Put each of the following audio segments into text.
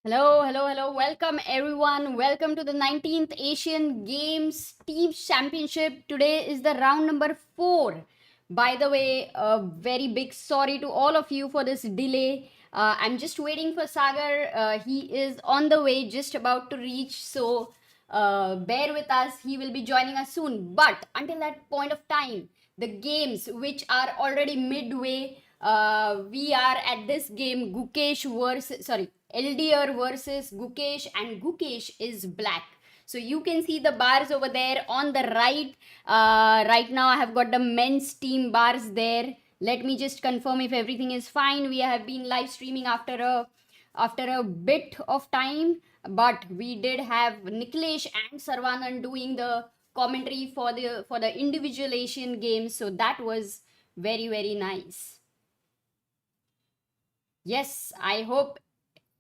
Hello, hello, hello. Welcome everyone. Welcome to the 19th Asian Games Teams Championship. Today is the round number 4. By the way, a very big sorry to all of you for this delay. I'm just waiting for Sagar. He is on the way, just about to reach. So bear with us. He will be joining us soon. But until that point of time, the games which are already midway, we are at this game Gukesh versus LDR versus Gukesh, and Gukesh is black. So you can see the bars over there on the right. Right now I have got the men's team bars there. Let me just confirm if everything is fine. We have been live streaming after a bit of time, but we did have Niklesh and Sarvanan doing the commentary for the individual Asian games, so that was very nice. Yes, I hope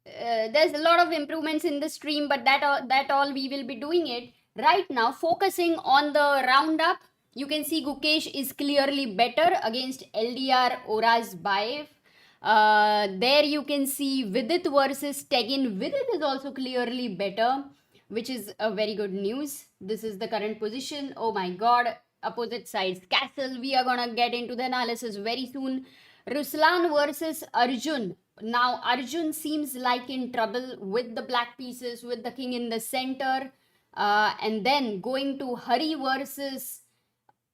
there's a lot of improvements in the stream, but that all we will be doing it right now. Focusing on the roundup, you can see Gukesh is clearly better against LDR Orazbayev. There you can see Vidit versus Tegin. Vidit is also clearly better, which is a very good news. This is the current position. Oh my god, opposite sides castle. We are gonna get into the analysis very soon. Ruslan versus Arjun. Now Arjun seems like in trouble with the black pieces, with the king in the center. And then going to Hari versus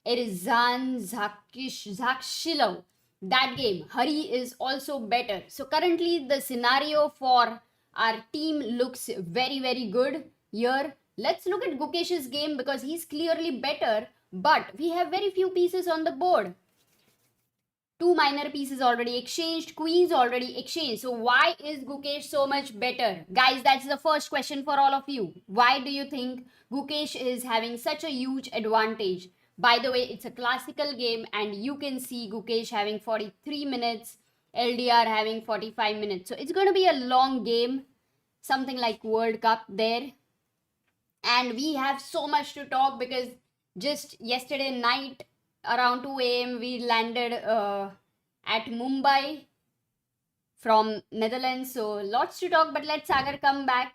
Erizan Zakshilov. That game, Hari is also better. So currently the scenario for our team looks very good here. Let's look at Gukesh's game because he's clearly better, but we have very few pieces on the board. Two minor pieces already exchanged, queens already exchanged. So why is Gukesh so much better? Guys, that's the first question for all of you. Why do you think Gukesh is having such a huge advantage? By the way, it's a classical game and you can see Gukesh having 43 minutes, LDR having 45 minutes. So it's going to be a long game, something like World Cup there. And we have so much to talk because just yesterday night around 2 a.m. we landed at Mumbai from Netherlands. So lots to talk, but let Sagar come back.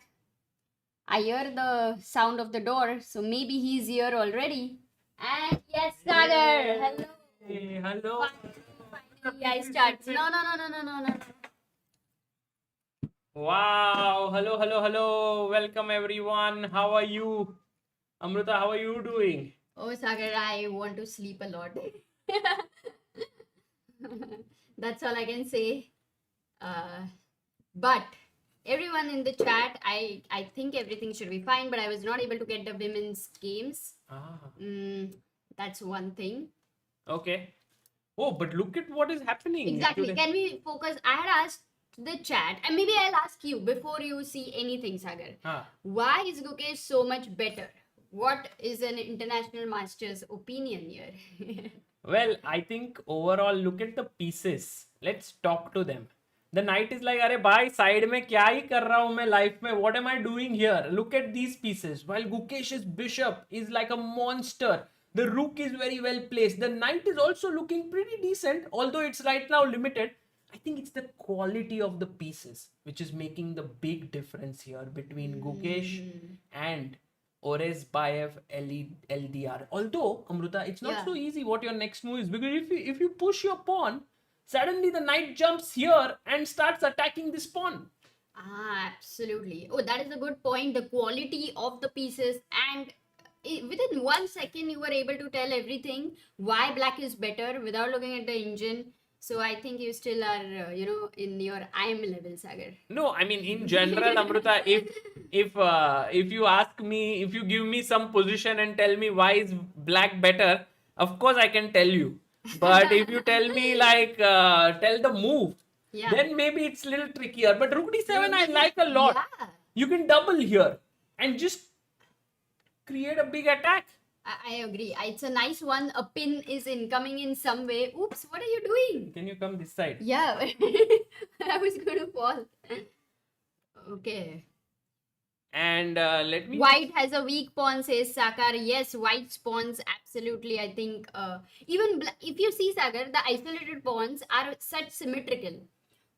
I hear the sound of the door, so maybe he's here already. And yes, Sagar, hello. Hey, hello. Finally, I start. No. Wow. Hello. Welcome everyone. How are you? Amruta, how are you doing? Oh, Sagar, I want to sleep a lot. That's all I can say. But everyone in the chat, I think everything should be fine, but I was not able to get the women's games. That's one thing. Okay. Oh, but look at what is happening. Exactly. today. Can we focus? I had asked the chat, and maybe I'll ask you before you see anything, Sagar. Why is Gukesh so much better? What is an international master's opinion here? Well, I think overall, look at the pieces. Let's talk to them. The knight is like, अरे भाई side में क्या ही कर रहा हूँ मैं life में? What am I doing here? Look at these pieces. While Gukesh's bishop is like a monster. The rook is very well placed. The knight is also looking pretty decent, although it's right now limited. I think it's the quality of the pieces which is making the big difference here between Gukesh and Oresbayev LDR. Although, Amruta, it's not so easy what your next move is, because if you push your pawn, suddenly the knight jumps here and starts attacking this pawn. Absolutely. Oh, that is a good point. The quality of the pieces, and within 1 second you were able to tell everything why black is better without looking at the engine. So I think you still are, in your IM level, Sagar. No, I mean in general, Amruta, if you ask me, if you give me some position and tell me why is black better, of course I can tell you. But if you tell me like tell the move, then maybe it's a little trickier. But Rook D7 I like a lot. Yeah. You can double here and just create a big attack. I agree. It's a nice one. A pin is incoming in some way. Oops, what are you doing? Can you come this side? Yeah, I was going to fall. Okay. And let me. White has a weak pawn, says Sagar. Yes, white's pawns, absolutely. I think even if you see, Sagar, the isolated pawns are such symmetrical.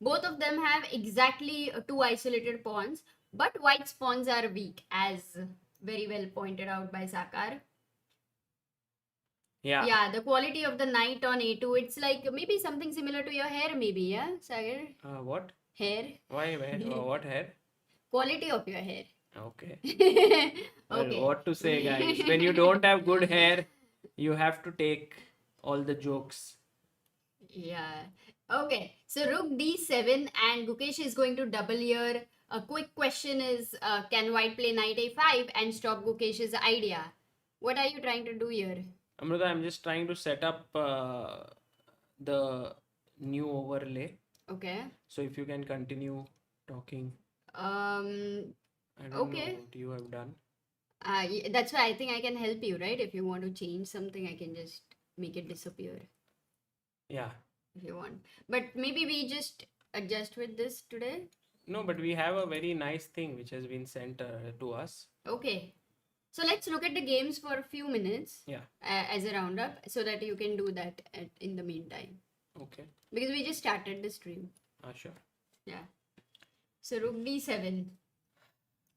Both of them have exactly two isolated pawns, but white's pawns are weak, as very well pointed out by Sagar. Yeah. Yeah, the quality of the knight on a2, it's like maybe something similar to your hair, maybe, yeah, Sagar? What? Hair. Why? What hair? Quality of your hair. Okay. Well, Okay. what to say, guys? When you don't have good hair, you have to take all the jokes. Yeah. Okay. So rook d7 and Gukesh is going to double here. A quick question is, can white play knight a5 and stop Gukesh's idea? What are you trying to do here? Amruta, I'm just trying to set up the new overlay. Okay. So if you can continue talking. Um. I don't Okay. know what you have done. That's why I think I can help you, right? If you want to change something, I can just make it disappear Yeah. if you want. But maybe we just adjust with this today. No, but we have a very nice thing which has been sent to us. Okay. So let's look at the games for a few minutes. Yeah. As a roundup, so that you can do that in the meantime. Okay. Because we just started the stream. Sure. Yeah. So rook d7.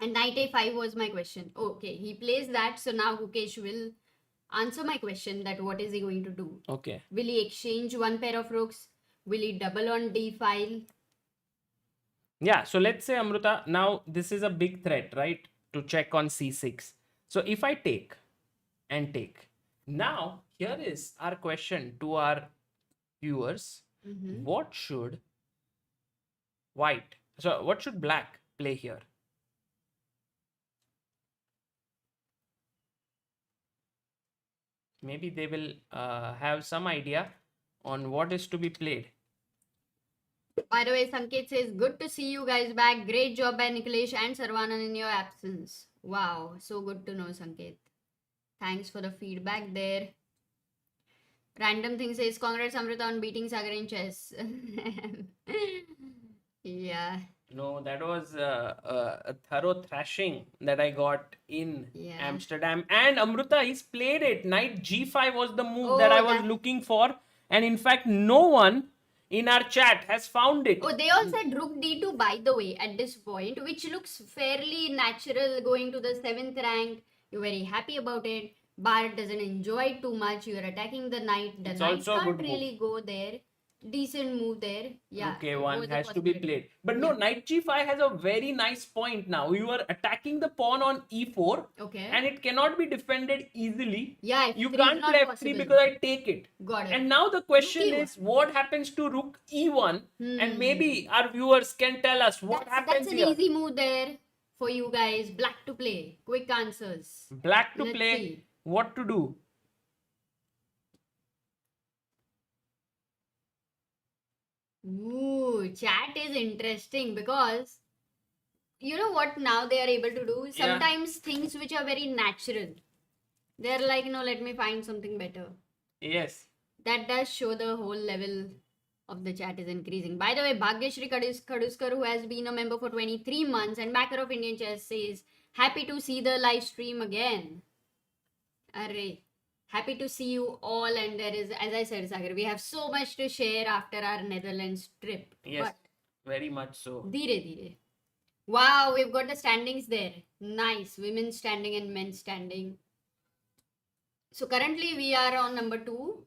And knight a5 was my question. Okay, he plays that. So now Gukesh will answer my question that what is he going to do? Okay. Will he exchange one pair of rooks? Will he double on d file? Yeah, so let's say Amruta, now this is a big threat, right? To check on c6. So if I take and take, now here is our question to our viewers. What should what should black play here? Maybe they will have some idea on what is to be played. By the way, Sanket says, good to see you guys back. Great job by Nikhilesh and Sarvanan in your absence. Wow, so good to know, Sanket. Thanks for the feedback there. Random thing says, congrats Amruta on beating Sagar in chess. Yeah. No, that was a thorough thrashing that I got in Amsterdam. And Amruta, he's played it. Knight g5 was the move that I was looking for. And in fact, no one in our chat has found it. Oh, they all said rook d2, by the way, at this point, which looks fairly natural going to the 7th rank. You're very happy about it. Bart doesn't enjoy it too much. You're attacking the knight. The knight can't really go there. Decent move there. Yeah. Okay, one has to be played. But no, knight g5 has a very nice point now. You are attacking the pawn on e4. Okay. And it cannot be defended easily. Yeah, you can't play f3 because I take it. Got it. And now the question is, what happens to rook e1? And maybe our viewers can tell us what happens here. That's an easy move there for you guys. Black to play. Quick answers. Black to play. What to do? Ooh, chat is interesting because you know what now they are able to do? Sometimes things which are very natural. They're like, no, let me find something better. Yes. That does show the whole level of the chat is increasing. By the way, Bhagyashri Kaduskar, who has been a member for 23 months and backer of Indian Chess, says, happy to see the live stream again. Array. Happy to see you all, and there is, as I said, Sagar, we have so much to share after our Netherlands trip. Yes, very much so. Dheere. Wow, we've got the standings there. Nice. Women's standing and men's standing. So currently we are on number 2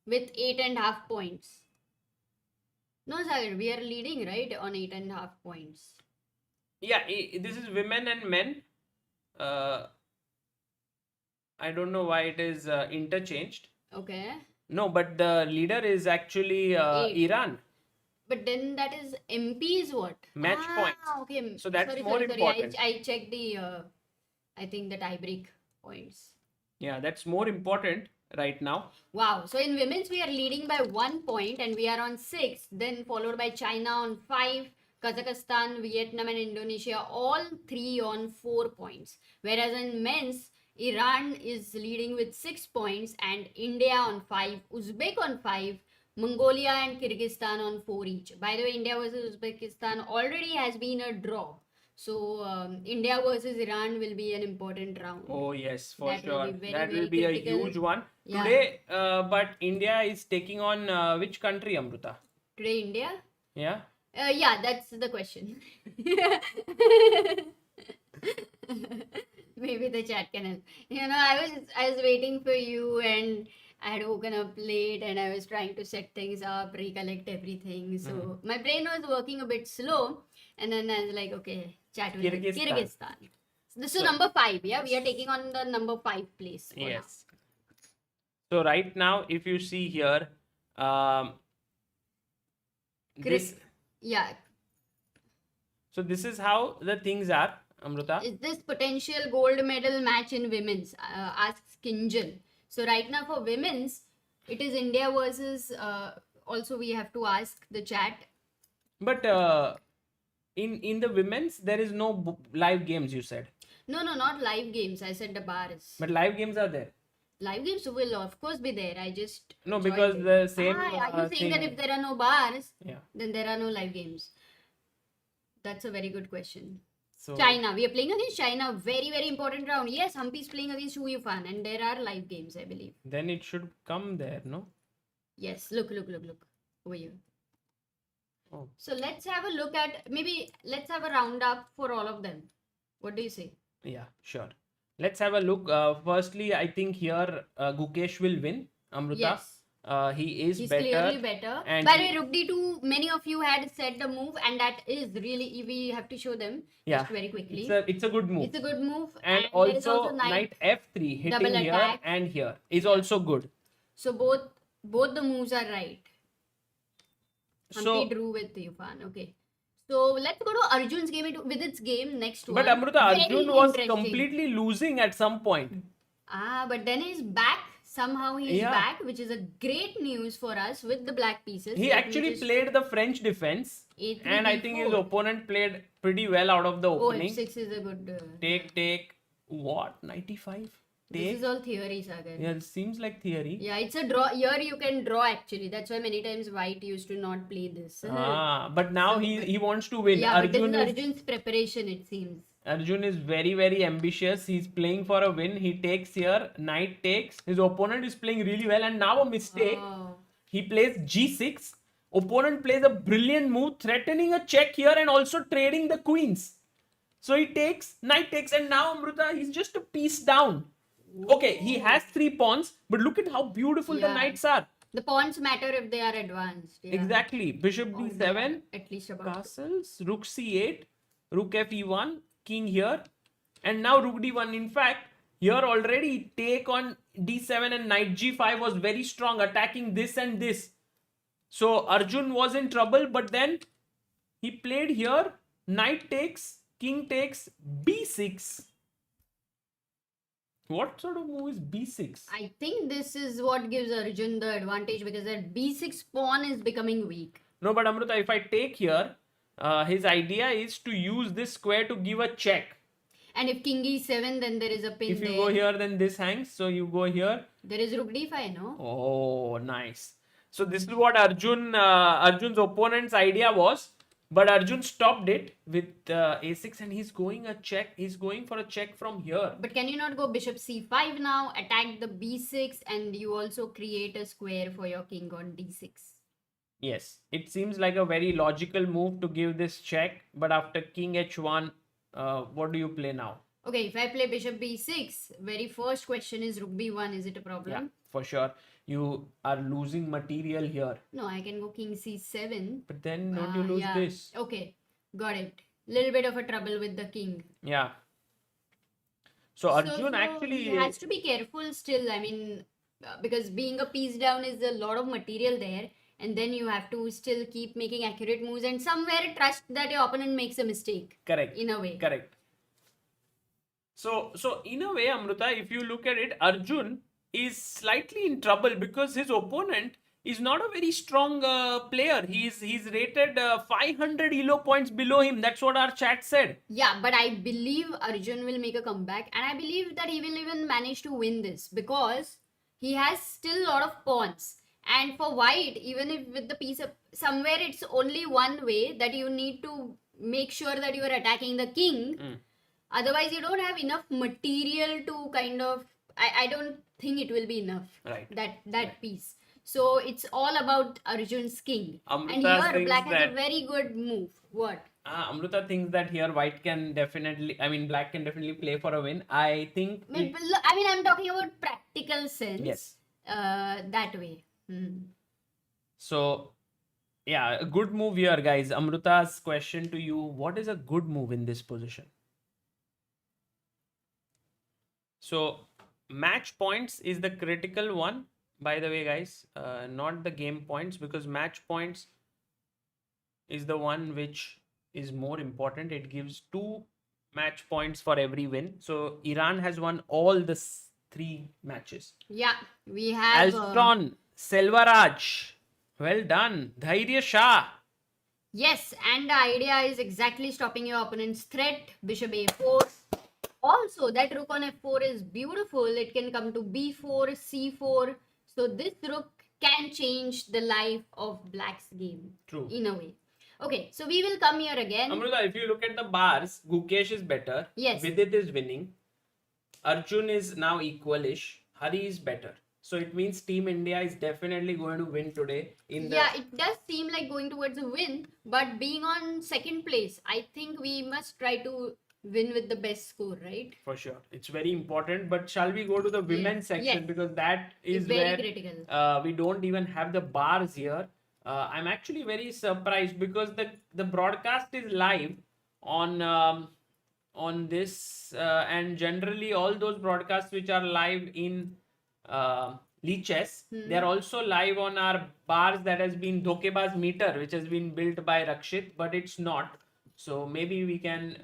with 8.5 points. No, Sagar, we are leading, right, on 8.5 points. Yeah, this is women and men. I don't know why it is interchanged. Okay. No, but the leader is actually Iran. But then that is MP is what? Match points. Okay. So that's more important. I checked the, I think the tiebreak points. Yeah, that's more important right now. Wow. So in women's, we are leading by 1 point and we are on 6. Then followed by China on 5. Kazakhstan, Vietnam and Indonesia, all 3 on 4 points. Whereas in men's, Iran is leading with 6 points and India on 5, Uzbek on 5, Mongolia and Kyrgyzstan on 4 each. By the way, India versus Uzbekistan already has been a draw. So India versus Iran will be an important round. Oh yes, for sure. That very will be critical. A huge one. Today, but India is taking on which country, Amruta? Today India? Yeah. Yeah, that's the question. Maybe the chat can help. I was waiting for you, and I had woken up late and I was trying to set things up, recollect everything. So my brain was working a bit slow, and then I was like, okay, chat will help. Kyrgyzstan. Kyrgyzstan. This is number 5. Yeah, we are taking on the number 5 place for now. Yes. So right now, if you see here, um, this. Yeah. So this is how the things are, Amruta. Is this potential gold medal match in women's? Asks Kinjal. So right now for women's, it is India versus. Also, we have to ask the chat. But in the women's, there is no live games. You said. No, not live games. I said the bars. But live games are there. Live games will of course be there. I just No, because the same. are you saying thing. that if there are no bars, Yeah. then there are no live games? That's a very good question. So China. We are playing against China. Very, very important round. Yes, Humpy is playing against Fan, and there are live games, I believe. then it should come there, no? Yes, look over here. Oh. So let's have a look at, let's have a roundup for all of them. What do you say? Yeah, sure. Let's have a look. Firstly, I think here Gukesh will win. Amruta. Yes. He's better. Clearly better. And By the way, Rook D2, many of you had said the move, and that is really, we have to show them just very quickly. It's a good move. It's a good move. And there is also knight F3 hitting double here attack. and here is also good. So both the moves are right. So, Humpy drew with Yufan. Okay. So let's go to Arjun's game, with its game next one. but Amruta, Very Arjun was interesting. completely losing at some point. But then he's back. Somehow he's back, which is a great news for us with the black pieces. He actually played the French defense, A3, and I think his D4. opponent played pretty well out of the Oh, opening. F6 is a good. Take. What? 95? This Take? is all theory, Sagar. Yeah, it seems like theory. Yeah, it's a draw. Here you can draw actually. That's why many times white used to not play this. But now he wants to win. Yeah, but this Arjun is is Arjun's preparation, it seems. Arjun is very, very ambitious. He's playing for a win. He takes here. Knight takes. His opponent is playing really well. And now a mistake. Oh. He plays G6. Opponent plays a brilliant move, threatening a check here and also trading the queens. So he takes, knight takes, and now Amruta, he's just a piece down. Okay, he has 3 pawns, but look at how beautiful the knights are. The pawns matter if they are advanced. Yeah. Exactly. Bishop D7, At least about. castles, rook C8, rook F1, king here, and now rook D1. In fact, here already take on D7 and knight G5 was very strong, attacking this and this. So Arjun was in trouble, but then he played here, knight takes, king takes, B6. What sort of move is B6? I think this is what gives Arjun the advantage because that B6 pawn is becoming weak. No, but Amruta, if I take here, his idea is to use this square to give a check. And if king E7, then there is a pin If you there. go here, then this hangs. So you go here. There is rook D5, no? Oh, nice. So this is what Arjun's opponent's idea was. But Arjun stopped it with A6 and he's going a check. He's going for a check from here. But can you not go bishop C5 now, attack the B6, and you also create a square for your king on D6? Yes, it seems like a very logical move to give this check. But after king H1, what do you play now? Okay, if I play bishop B6, very first question is rook B1. Is it a problem? Yeah, for sure. You are losing material here. No, I can go king C7. But then don't you lose this? Okay, got it. Little bit of a trouble with the king. Yeah. So Arjun actually he has to be careful still. I mean, because being a piece down is a lot of material there, and then you have to still keep making accurate moves and somewhere trust that your opponent makes a mistake. Correct. In a way. Correct. So in a way, Amruta, if you look at it, Arjun is slightly in trouble because his opponent is not a very strong player. He's rated 500 elo points below him. That's what our chat said. Yeah, but I believe Arjun will make a comeback, and I believe that he will even manage to win this because he has still a lot of pawns. And for white, even if with the piece of somewhere, it's only one way that you need to make sure that you are attacking the king. Otherwise, you don't have enough material to kind of. I don't think it will be enough. Right. That piece. So it's all about Arjun's king. And Amruta here thinks black has that a very good move. What? Amruta thinks that here white can definitely, I mean, black can definitely play for a win. I think it, I mean, I'm talking about practical sense. yes. That way. So, yeah, a good move here, guys. Amruta's question to you: what is a good move in this position? So, match points is the critical one, by the way, guys. Not the game points, because match points is the one which is more important. It gives 2 match points for every win. So, Iran has won all the 3 matches. Yeah, we have. Alstron, Selvaraj. Well done. Dhairya Shah. Yes, and the idea is exactly stopping your opponent's threat. Bishop a4. Also, that rook on f4 is beautiful. It can come to b4, c4. So this rook can change the life of black's game. True. In a way. Okay, so we will come here again. Amruta, if you look at the bars, Gukesh is better. Yes. Vidit is winning. Arjun is now equalish. Hari is better. So it means Team India is definitely going to win today. Yeah, it does seem like going towards a win, but being on second place, I think we must try to win with the best score, right? For sure. It's very important. But shall we go to the women's section? Yes. Because that is It's very where critical. we don't even have the bars here. I'm actually very surprised because the broadcast is live on this and generally all those broadcasts which are live in Chess, they're also live on our bars that has been Dhokebaz meter, which has been built by Rakshit, but it's not. So maybe we can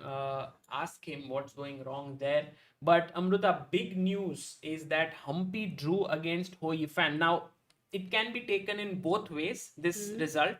ask him what's going wrong there. But Amruta, big news is that Humpy drew against Ho Yifan. Now, it can be taken in both ways, this result.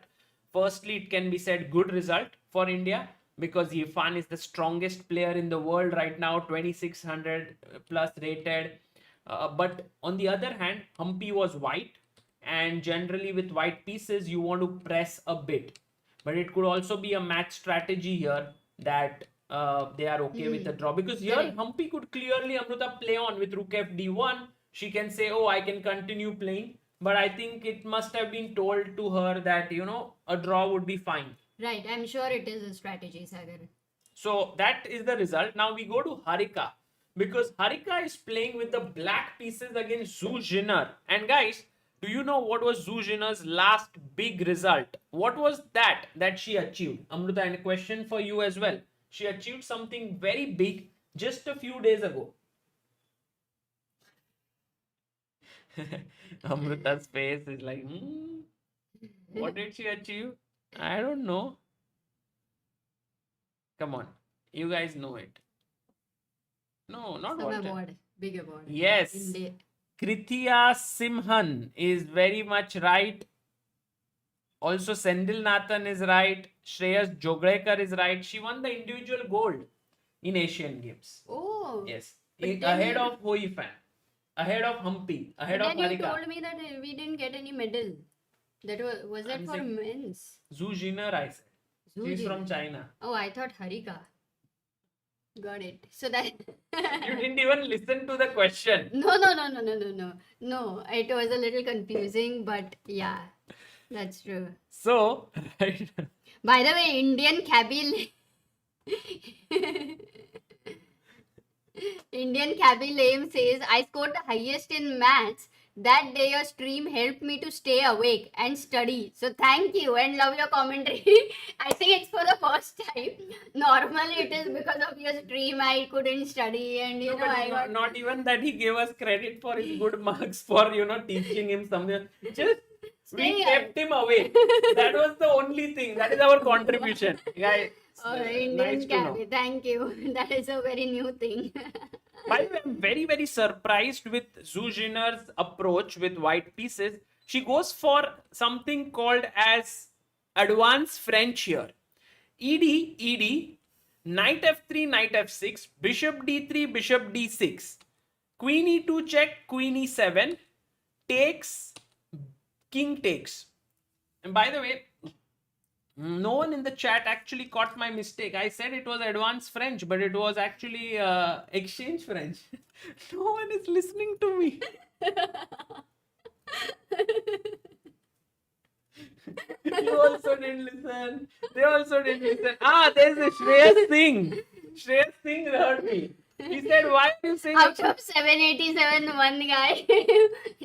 Firstly, it can be said good result for India because Yifan is the strongest player in the world right now, 2600 plus rated. But on the other hand, Humpy was white, and generally with white pieces, you want to press a bit. But it could also be a match strategy here that they are okay with the draw. Because here, Humpy could clearly, Amruta, play on with Rook FD1. She can say, oh, I can continue playing. But I think it must have been told to her that, a draw would be fine. Right, I'm sure it is a strategy, Sagar. So that is the result. Now we go to Harika. Because Harika is playing with the black pieces against Zhu Jinner. And guys, do you know what was Zhu Jinner's last big result? What was that she achieved? Amruta, and a question for you as well. She achieved something very big just a few days ago. Amruta's face is like, what did she achieve? I don't know. Come on, you guys know it. No, not Some what. award, big award. Yes. Krithia Simhan is very much right. Also, Sendil Nathan is right. Shreyas Jogrekar is right. She won the individual gold in Asian Games. Oh. Yes. Ahead of Ho Yifan. Ahead of Humpy. Ahead of Harika. You told me that we didn't get any medal. That was that for men's? Zhu Jinner, I said. She's from China. Oh, I thought Harika. Got it. So that you didn't even listen to the question. No. No, it was a little confusing, but yeah, that's true. So, right. By the way, Indian cabbie Lame says, I scored the highest in maths. That day your stream helped me to stay awake and study. So thank you and love your commentary. I think it's for the first time. Normally it is because of your stream I couldn't study and not even that he gave us credit for his good marks for teaching him something. Just we kept him awake. That was the only thing. That is our contribution. Guys. Indian cabbie. Thank you. That is a very new thing. By the way, I'm very, very surprised with Zhu Jinner's approach with white pieces. She goes for something called as advanced French here. ED, knight f3, knight f6, bishop d3, bishop d6, queen e2 check, queen e7, takes, king takes. And by the way, no one in the chat actually caught my mistake. I said it was advanced French, but it was actually exchange French. No one is listening to me. You also didn't listen. They also didn't listen. Ah, there's a Shreyas Singh. Shreyas Singh heard me. He said, why are you saying... Out of 787, one guy.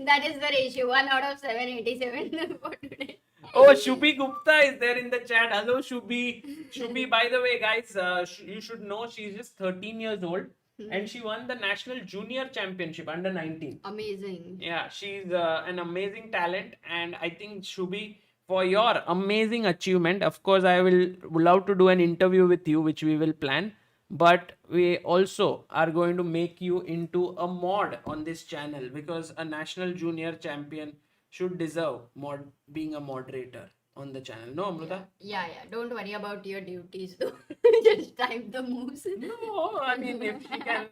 That is the ratio. 1 out of 787 for today. Oh, Shubhi Gupta is there in the chat. Hello, Shubhi. Shubhi, by the way, guys, you should know she's just 13 years old and she won the National Junior Championship under 19. Amazing. Yeah, she's an amazing talent, and I think Shubhi, for your amazing achievement, of course, I will love to do an interview with you, which we will plan. But we also are going to make you into a mod on this channel because a national junior champion should deserve being a moderator on the channel. No, Amruta? Yeah. Don't worry about your duties though. Just type the moves. No, I mean, if she can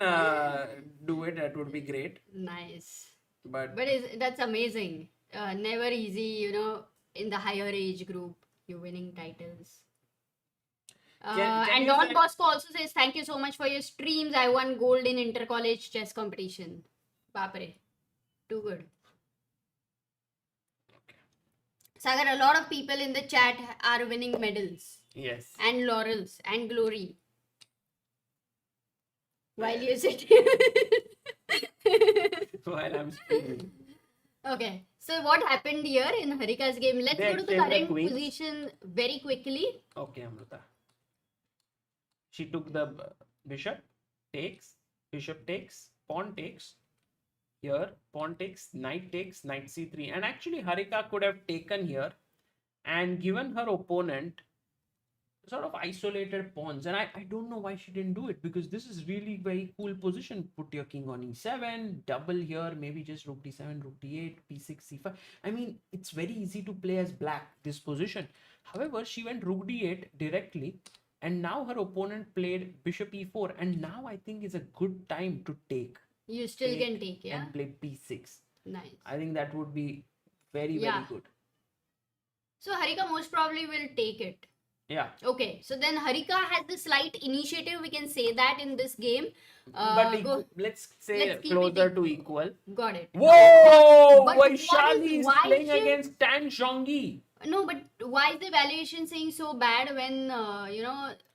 do it, that would be great. Nice. But That's amazing. Never easy, in the higher age group, you winning titles. Can And you Don send- Bosco also says, thank you so much for your streams. I won gold in inter-college chess competition. Bapre. Too good. Sagar, a lot of people in the chat are winning medals yes. and laurels and glory. While you sit While I'm streaming. Okay, so what happened here in Harika's game? Let's They go to the exchanged the current queens. position very quickly. Okay, Amruta. She took the bishop, takes, pawn takes. Here, pawn takes, knight c3. And actually, Harika could have taken here and given her opponent sort of isolated pawns. And I don't know why she didn't do it because this is really very cool position. Put your king on e7, double here, maybe just rook d7, rook d8, p6, c5. I mean, it's very easy to play as black, this position. However, she went rook d8 directly. And now her opponent played bishop e4. And now I think is a good time to take. You still can take, yeah? And play p6. Nice. I think that would be very good. So Harika most probably will take it. Yeah. Okay, so then Harika has the slight initiative, we can say that in this game. But let's say let's keep closer it to equal. Got it. Whoa! But what Vaishali is why playing should- against Tan Zhongyi. No, but why is the evaluation saying so bad when,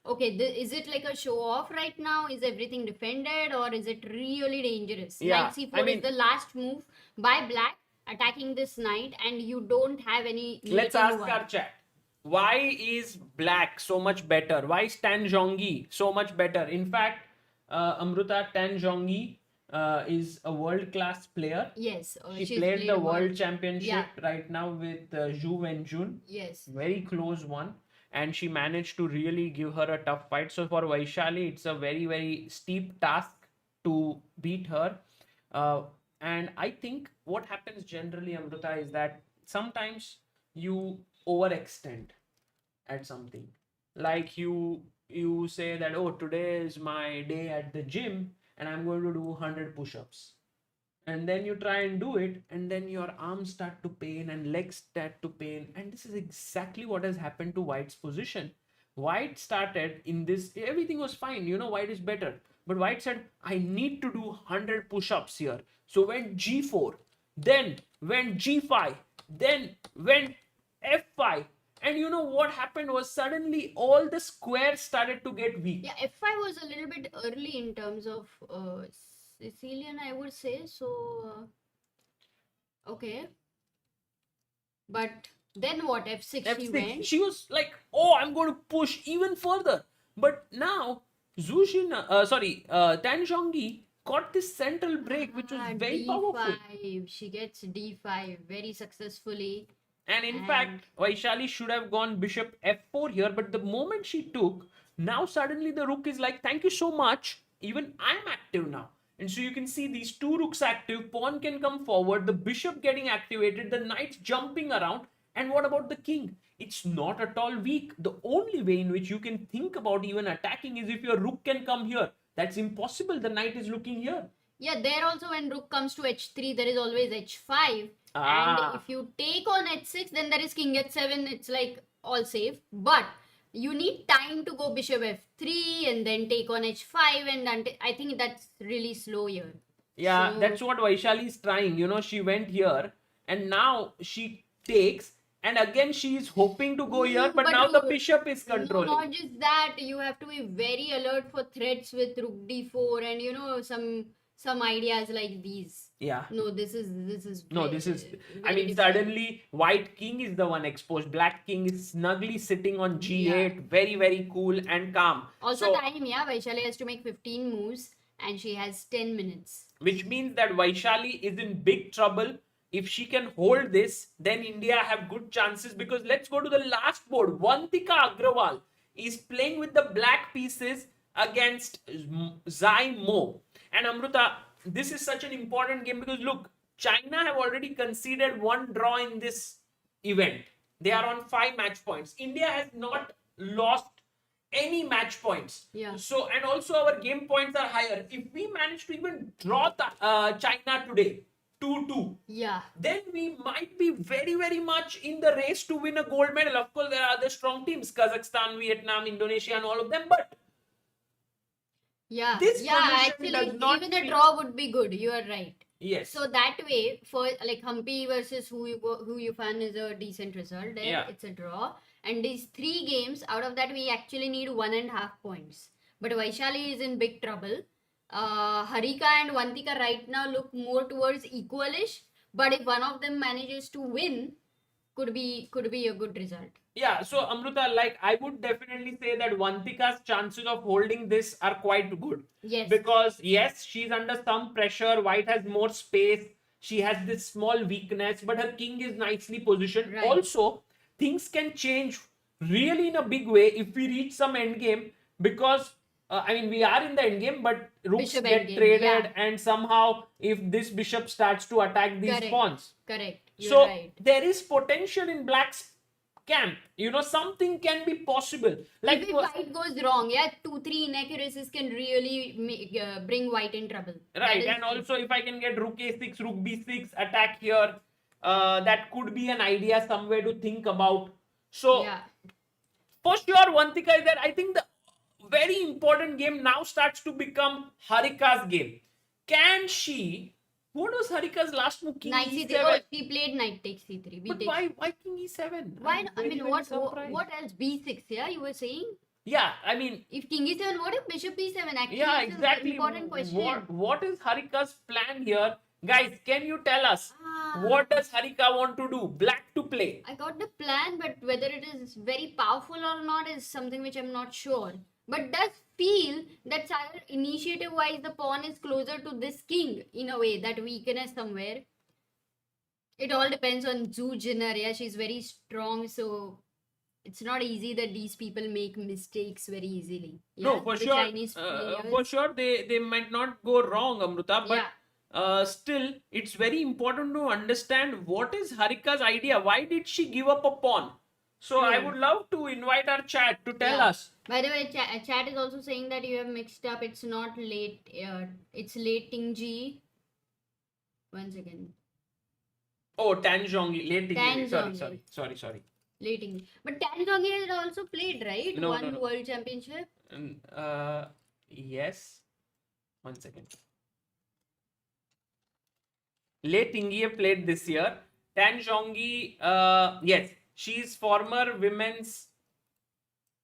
okay, is it like a show off right now? Is everything defended or is it really dangerous? Yeah, Knight c4 I mean- is the last move by black attacking this knight and you don't have any... Let's meeting ask one. our chat. Why is black so much better? Why is Tan Zhongyi so much better? In fact, Amruta, Tan Zhongyi is a world-class player. Yes. She she's played the world- world championship Yeah. right now with Zhu Wenjun. Yes. Very close one. And she managed to really give her a tough fight. So for Vaishali, it's a very, very steep task to beat her. And I think what happens generally, Amruta, is that sometimes you overextend at something. Like you say that, oh, today is my day at the gym and I'm going to do 100 push-ups. And then you try and do it, and then your arms start to pain and legs start to pain. And this is exactly what has happened to White's position. White started in this, everything was fine, White is better. But White said, I need to do 100 push-ups here. So went g4, then went g5, then went f5. And what happened was suddenly all the squares started to get weak. Yeah, f5 was a little bit early in terms of Sicilian, I would say. So, okay. But then what? F6 she F6. went. She was like, oh, I'm going to push even further. But now, Tan Zhongyi got this central break, which was very D5. powerful. She gets d5 very successfully. And in fact, Vaishali should have gone bishop f4 here. But the moment she took, now suddenly the rook is like, thank you so much. Even I'm active now. And so you can see these two rooks active. Pawn can come forward. The bishop getting activated. The knight's jumping around. And what about the king? It's not at all weak. The only way in which you can think about even attacking is if your rook can come here. That's impossible. The knight is looking here. Yeah, there also when rook comes to h3, there is always h5. Ah. And if you take on h6, then there is king h7. It's like all safe. But you need time to go bishop f3 and then take on h5. And I think that's really slow here. Yeah, So- that's what Vaishali is trying. She went here and now she takes, and again she is hoping to go here, but now the bishop is No, controlling. not just that. You have to be very alert for threats with rook d4 and some ideas like these. Yeah. No, this is No, this is. I very mean, different. suddenly white king is the one exposed. Black king is snugly sitting on g8, Yeah. very very cool and calm. Also, So, time, yeah. Vaishali has to make 15 moves and she has 10 minutes. which means that Vaishali is in big trouble. If she can hold this, then India have good chances, because let's go to the last board. Vantika Agrawal is playing with the black pieces against Zai Mo. And Amruta, this is such an important game because look, China have already conceded one draw in this event. They are on 5 match points. India has not lost any match points. Yeah. So, and also our game points are higher. If we manage to even draw China today 2-2, Yeah. then we might be very very much in the race to win a gold medal. Of course, there are other strong teams, Kazakhstan, Vietnam, Indonesia, and all of them. But Yeah. this Yeah, position does actually, not even a feel- draw would be good. You are right. Yes. So that way, for like Humpy versus who you fan is a decent result. There, Yeah. it's a draw. And these 3 games, out of that, we actually need 1.5 points. But Vaishali is in big trouble. Harika and Vantika right now look more towards equalish. But if one of them manages to win, could be a good result. Yeah, so Amruta, like I would definitely say that Vantika's chances of holding this are quite good. Yes. Because yes, she's under some pressure. White has more space. She has this small weakness, but her king is nicely positioned. Right. Also, things can change really in a big way if we reach some endgame, because I mean, we are in the endgame, but rooks Bishop get endgame, traded, yeah. and somehow if this bishop starts to attack these Correct. pawns, Correct. You're so right. there is potential in black's camp. Something can be possible. Like If white goes wrong, yeah, 2-3 inaccuracies can really bring white in trouble. right, and also if I can get rook a6, rook b6, attack here, that could be an idea somewhere to think about. So Yeah. for sure, Vantika is there. I think the very important game now starts to become Harika's game. Can she? What was Harika's last move? King Knight c3. e7. Oh, she played knight takes c3. But why King e7? Why? I'm I very, mean, very what surprised. else? b6. Yeah, you were saying. Yeah, I mean, If king e7, what if bishop e7? Actually, yeah, it's exactly. an important question. What is Harika's plan here? Guys, can you tell us Ah. what does Harika want to do? Black to play. I got the plan, but whether it is very powerful or not is something which I'm not sure. But does feel that Sagar, initiative wise, the pawn is closer to this king in a way, that weakness somewhere. It all depends on Zhu Jinner. Yeah, she's very strong, so it's not easy that these people make mistakes very easily. Yeah, No, for the sure. Chinese players. For sure, they might not go wrong, Amruta. But Yeah. still, it's very important to understand what is Harika's idea. Why did she give up a pawn? So I would love to invite our chat to tell Yeah. us. By the way, chat is also saying that you have mixed up. It's not late. It's late Tingji. One second. Oh, Tan Zhongli, late English. Tan Sorry, Zhongli. sorry. Late Tingji. But Tan Zhongli has also played, right? No, One no. world championship. Yes. 1 second. Lei Tingye played this year. Tan Zhongyi, yes, she's former women's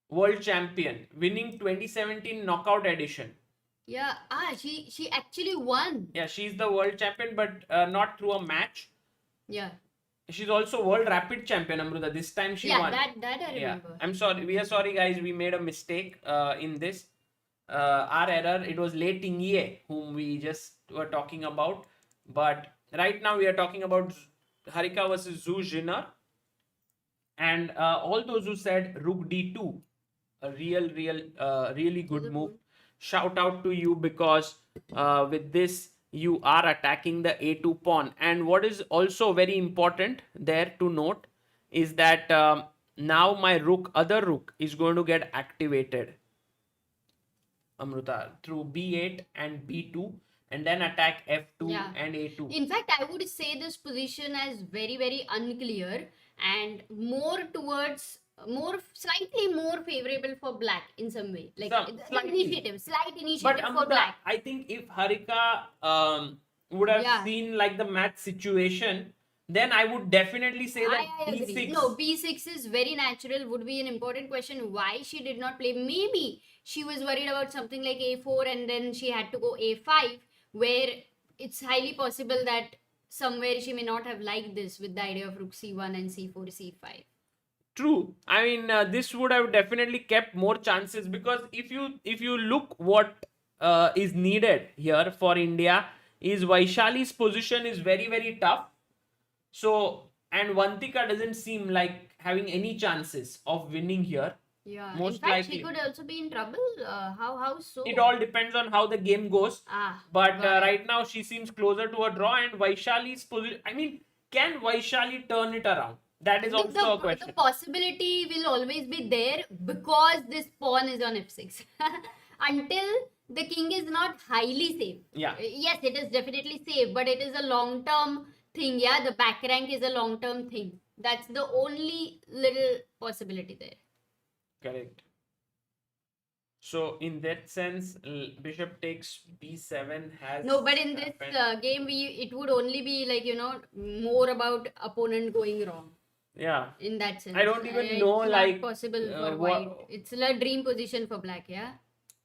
world champion, winning 2017 knockout edition. Yeah. She actually won. Yeah, she's the world champion, but not through a match. Yeah. She's also world rapid champion, Amruta. This time she won. That I remember. I'm sorry. We are sorry, guys. We made a mistake in this. Our error. It was Lei Tingye whom we just were talking about. But right now we are talking about Harika versus Zhu Jinner. And all those who said Rook D2, a really good move. Shout out to you, because with this you are attacking the A2 pawn. And what is also very important there to note is that now my other rook is going to get activated, Amruta, through B8 and B2, and then attack F2 and A2. In fact, I would say this position as very, very unclear and slightly more favorable for black in some way. Like slight initiative But for black. I think if Harika would have seen like the match situation, then I would definitely say that I agree. b6. No, b6 is very natural. Would be an important question. Why she did not play? Maybe she was worried about something like a4, and then she had to go a5, where it's highly possible that somewhere she may not have liked this with the idea of rook c1 and c4 c5. True. I mean, this would have definitely kept more chances, because if you look what is needed here for India is Vaishali's position is very very tough. So, and Vantika doesn't seem like having any chances of winning here. Yeah. In Most fact, likely, she could also be in trouble. How so? it all depends on how the game goes. But got it. right now she seems closer to a draw, and Vaishali's position. I mean, can Vaishali turn it around? That is also a question. The possibility will always be there because this pawn is on f6. Until the king is not highly safe. Yeah. Yes, it is definitely safe, but it is a long term thing. Yeah, the back rank is a long term thing. That's the only little possibility there. Correct. So in that sense, bishop takes b7 has No, but in this game, it would only be like, more about opponent going wrong. Yeah. In that sense, I don't even know, it's like, not possible for white. It's a dream position for black. Yeah.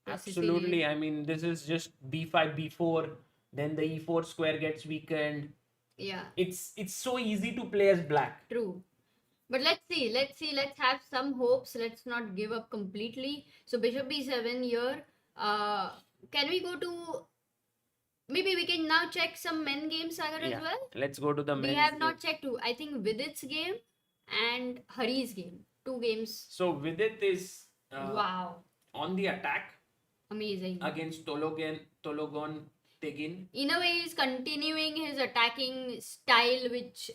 Absolutely. I mean, this is just b5, b4. Then the e4 square gets weakened. Yeah. It's so easy to play as black. True. But let's see. Let's have some hopes. Let's not give up completely. So bishop b7 here. Can we go to? Maybe we can now check some men games, Sagar, as well. Let's go to the men. We have not checked two. I think Vidit's game and Hari's game. 2 games. So Vidit is wow, on the attack. Amazing. Against Tologon Tegin. In a way, he's continuing his attacking style, which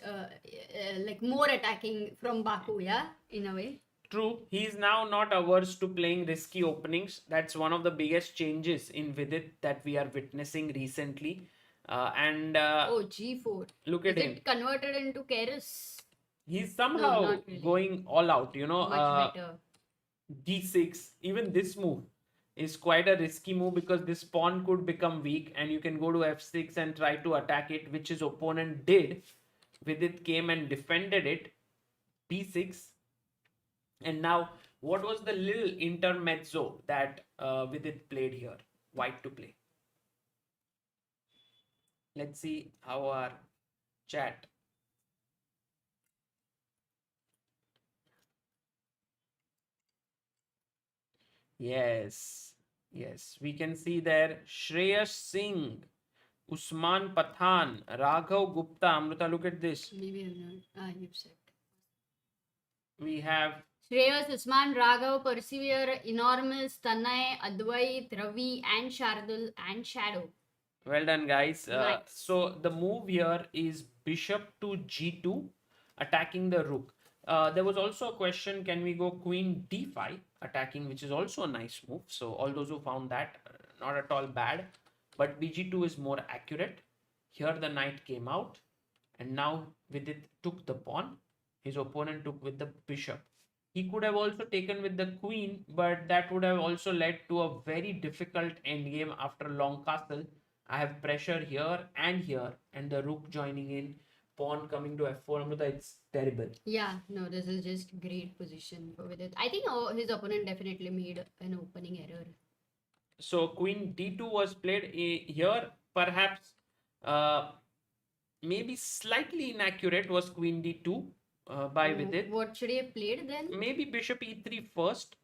like more attacking from Baku, yeah, in a way. True. He is now not averse to playing risky openings. That's one of the biggest changes in Vidit that we are witnessing recently. Oh, G4. Look at him. Is it converted into Keras? He's somehow going all out, Much better. D6. Even this move is quite a risky move, because this pawn could become weak and you can go to f6 and try to attack it, which his opponent did. Vidit came and defended it. b6. And now, what was the little intermezzo that Vidit played here? White to play. Let's see how our chat. Yes, we can see there Shreyas Singh, Usman Pathan, Raghav Gupta, Amruta. Look at this. Maybe I'm not. You've said. We have Shreyas, Usman, Raghav, Persevere, Enormous, Tanay, Advait, Ravi, and Shardul, and Shadow. Well done, guys. Nice. So the move here is bishop to g2, attacking the rook. There was also a question, can we go queen d5 attacking, which is also a nice move. So all those who found that, not at all bad. But bg2 is more accurate. Here the knight came out, and now Vidit took the pawn. His opponent took with the bishop. He could have also taken with the queen, but that would have also led to a very difficult endgame after long castle. I have pressure here, and the rook joining in, pawn coming to f4. Amruta, it's terrible. Yeah, no, this is just great position for Vidit. I think his opponent definitely made an opening error. So queen d2 was played here. Perhaps maybe slightly inaccurate was queen d2 by Vidit. What should he have played then? Maybe bishop e3 first.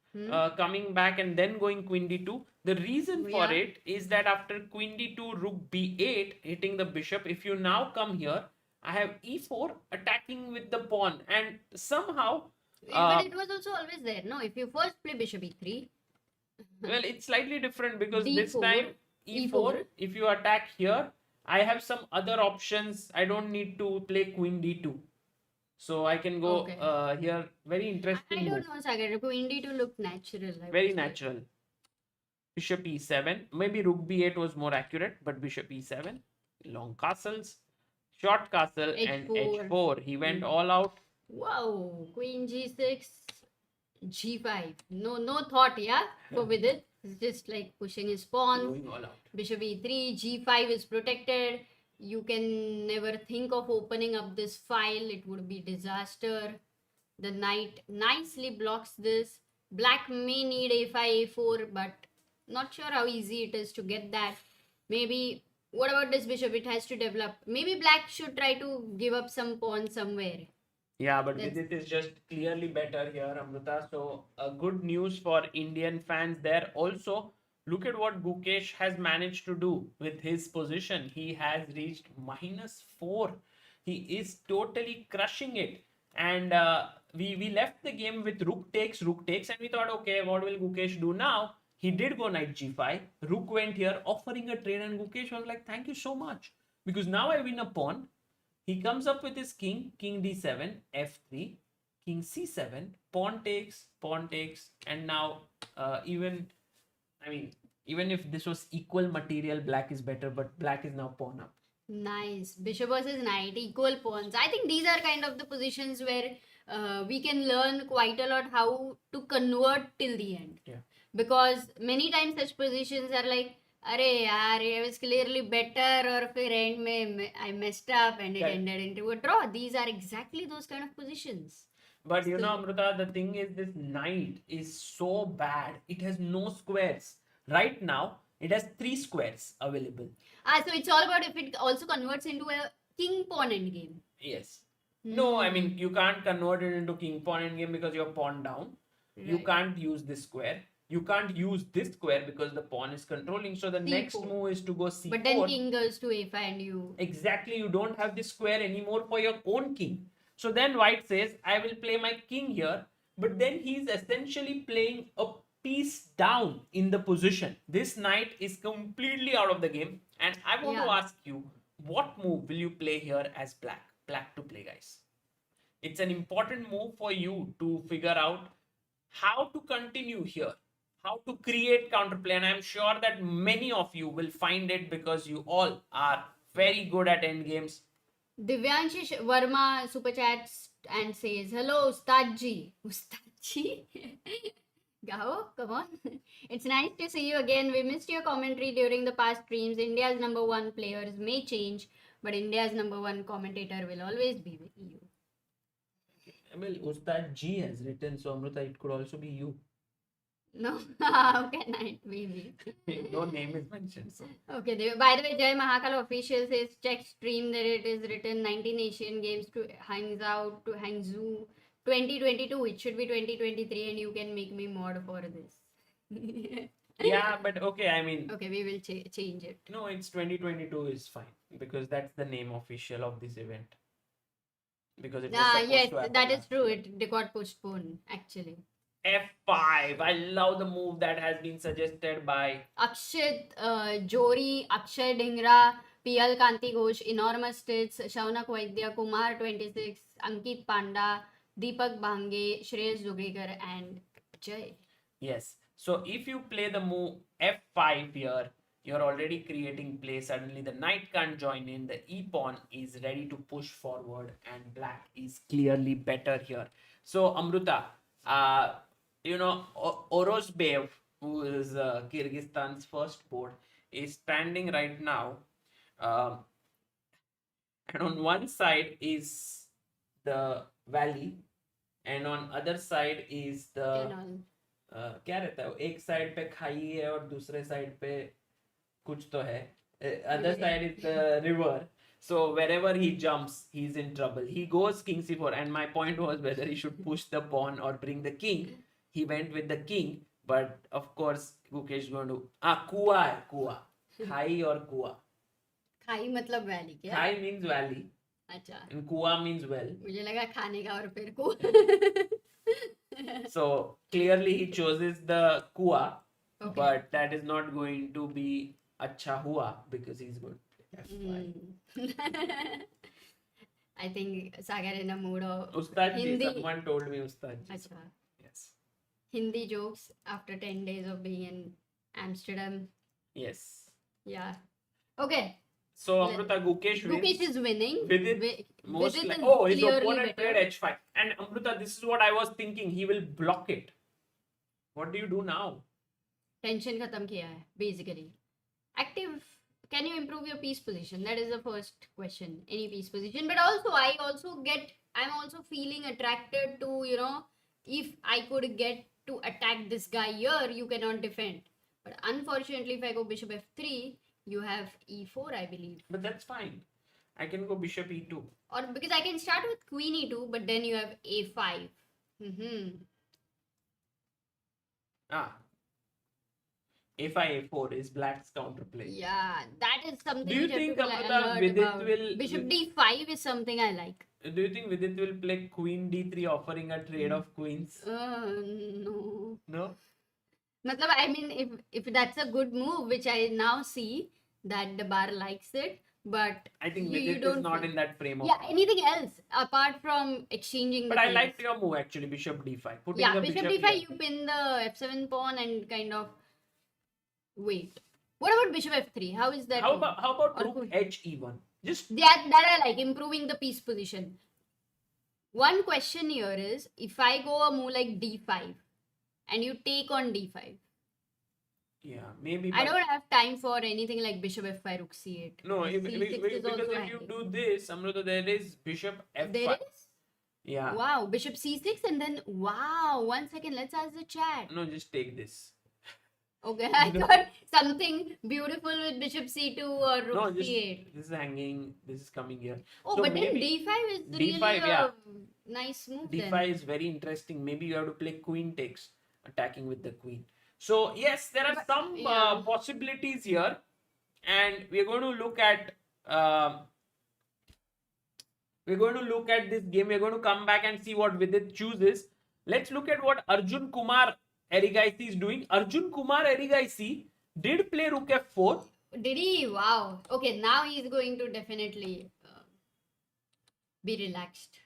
Coming back and then going queen d2. The reason for it is that after queen d2, rook b8 hitting the bishop, if you now come here, I have e4 attacking with the pawn, and somehow... but it was also always there, no? If you first play bishop e3... well, it's slightly different, because D4, this time e4, if you attack here, I have some other options. I don't need to play queen d2. So I can go here. Very interesting. I don't know, Sagar. Queen d2 looked natural. Very natural. Bishop e7. Maybe rook b8 was more accurate, but bishop e7. Long castles. Short castle H4. And h4. He went all out. Wow. Queen g6. g5. No thought, yeah? For with it. It's just like pushing his pawn. Going all out. Bishop e3. g5 is protected. You can never think of opening up this file. It would be disaster. The knight nicely blocks this. Black may need a5, a4, but not sure how easy it is to get that. Maybe, what about this bishop? It has to develop. Maybe black should try to give up some pawn somewhere. Yeah, but That's Vidit is just clearly better here, Amruta. So, good news for Indian fans there. Also, look at what Gukesh has managed to do with his position. He has reached -4. He is totally crushing it. And we left the game with rook takes, and we thought, okay, what will Gukesh do now? He did go knight g5. Rook went here, offering a trade, and Gukesh was like, thank you so much. Because now I win a pawn. He comes up with his king, king d7, f3, king c7, pawn takes, and now even if this was equal material, black is better, but black is now pawn up. nice. Bishop versus knight, equal pawns. I think these are kind of the positions where we can learn quite a lot how to convert till the end. Yeah. Because many times such positions are like, अरे यार I was clearly better, और फिर end में I messed up and it Correct. ended into a draw. These are exactly those kind of positions. But you know, Amruta, the thing is, this knight is so bad. It has no squares. Right now, it has 3 squares available. So it's all about if it also converts into a king pawn endgame. Yes. No, I mean, you can't convert it into king pawn endgame because you're pawn down. You Right. can't use this square. You can't use this square because the pawn is controlling. So the next C4. move is to go c4. But then king goes to a5 and you. Exactly, you don't have this square anymore for your own king. So then white says, I will play my king here. But then he's essentially playing a piece down in the position. This knight is completely out of the game. And I want to Yeah. ask you, what move will you play here as black? Black to play, guys. It's an important move for you to figure out how to continue here, how to create counterplay. And I'm sure that many of you will find it because you all are very good at endgames. Divyanshi Verma super chats and says, hello, Ustadji. Ustadji? Gao, come on. It's nice to see you again. We missed your commentary during the past streams. India's number one players may change, but India's number one commentator will always be with you. Well, Ustad G has written, so Amruta, it could also be you. No, how can I be me? No name is mentioned. So. Okay, by the way, Jai Mahakal official says check stream that it is written 19 Asian Games to Hangzhou 2022. It should be 2023 and you can make me mod for this. Yeah, but okay, I mean. Okay, we will change it. No, it's 2022 is fine because that's the name official of this event. Because it was supposed yes, to happen that is last true. year. It got postponed actually. F5. I love the move that has been suggested by Akshit Jori, Akshay Dhingra, PL Kanti Ghosh, Enormous Tits, Shaunak Vaidya, Kumar 26, Ankit Panda, Deepak Bhange, Shreyas Dugekar, and Jay. Yes. So if you play the move F5 here, you're already creating play. Suddenly the knight can't join in. The e pawn is ready to push forward, and black is clearly better here. So Amruta, Orozbev, who is Kyrgyzstan's first board, is standing right now. And on one side is the valley, and on other side is the क्या रहता है एक side पे खाई है और दूसरे side पे कुछ तो है other side is the river. So wherever he jumps, he's in trouble. He goes king c4, and my point was whether he should push the pawn or bring the king. He went with the king, but of course Gukesh is going to कुआ है कुआ खाई और कुआ. खाई मतलब valley क्या? खाई means valley. अच्छा. And कुआ means well. मुझे लगा खाने का और फिर को. So clearly he chooses the kuwa, Okay. but that is not going to be acha hua because he's going to play F5. I think Sagar in a mood of Ustad ji, Hindi. someone told me Ustad ji. Achha. Yes. Hindi jokes after 10 days of being in Amsterdam. Yes. Yeah. Okay. So Amruta, Gukesh wins. Gukesh is winning. Vidit most Vidit like, is oh, his clearly opponent better. played h5. And Amruta, this is what I was thinking. He will block it. What do you do now? Tension खत्म किया है basically. Active can you improve your piece position? That is the first question. Any piece position. But also, I'm also feeling attracted to, if I could get to attack this guy here, you cannot defend. But unfortunately, if I go bishop f3, you have e4, I believe. But that's fine. I can go bishop e2. Or because I can start with queen e2, but then you have a5. Ah. a5, a4 is black's counterplay. Yeah, that is something Do you which I think have to Amruta, alert Vidit about. will... Bishop d5 is something I like. Do you think Vidit will play queen d3 offering a trade of queens? No. No? Matlab, I mean, if that's a good move, which I now see that the bar likes it, but I think you Vidit don't is not feel- in that frame of yeah, mind. anything else apart from exchanging the But I pieces. liked your move actually, bishop d5. Putting Yeah, the bishop bishop d5, here. you pin the f7 pawn and kind of wait. What about bishop f3? How is that? How move? about Or rook queen? h e1? Just That I like, improving the piece position. One question here is, if I go a move like d5 and you take on d5, yeah, maybe. I don't have time for anything like bishop f5, rook c8. No, C6 is because also if you handy. do this, Amruta, there is bishop f5. There is? Yeah. Wow, bishop c6 and then, wow, 1 second, let's ask the chat. No, just take this. Okay, I thought something beautiful with bishop c2 or rook No, just c8. this is hanging, this is coming here. Oh, So but then maybe d5 is really d5, a yeah. nice move d5 then. is very interesting. Maybe you have to play queen takes, attacking with the queen. So yes, there are But, some yeah. possibilities here, and we're going to look at this game. We're going to come back and see what Vidit chooses. Let's look at what Arjun Kumar Erigaisi is doing. Arjun Kumar Erigaisi did play rook f4. Did he? Wow. Okay, now he's going to definitely be relaxed.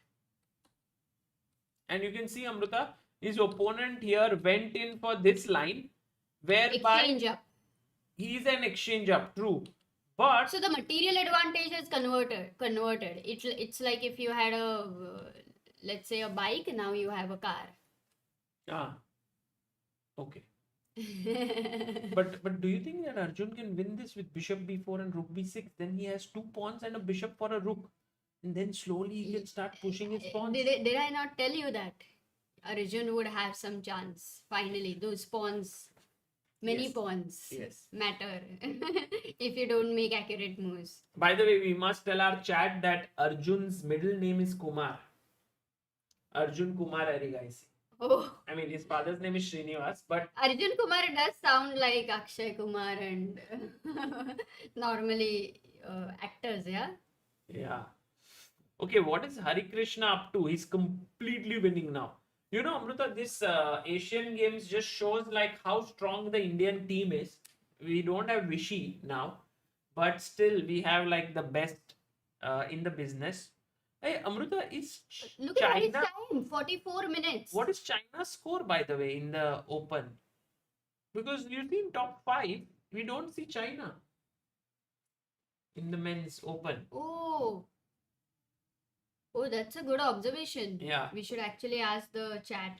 And you can see, Amruta, his opponent here went in for this line, whereby Exchange up. he's an exchange up, true. But So the material advantage is converted. It's like if you had a, let's say a bike, now you have a car. Okay. But do you think that Arjun can win this with bishop b4 and rook b6? Then he has 2 pawns and a bishop for a rook. And then slowly he can start pushing his pawns. Did I not tell you that Arjun would have some chance? Finally, those pawns, many Yes. pawns Yes. matter if you don't make accurate moves. By the way, we must tell our chat that Arjun's middle name is Kumar. Arjun Kumar Erigaisi. Oh, I mean, his father's name is Srinivas, but Arjun Kumar does sound like Akshay Kumar and normally actors, yeah? yeah. Okay, what is Hari Krishna up to? He's completely winning now. You know, Amruta, this Asian Games just shows like how strong the Indian team is. We don't have Vishy now, but still we have like the best in the business. Hey, Amruta, is Look at his China? time, 44 minutes. What is China's score, by the way, in the Open? Because you see in top 5, we don't see China in the men's Open. Oh, that's a good observation. Yeah. We should actually ask the chat.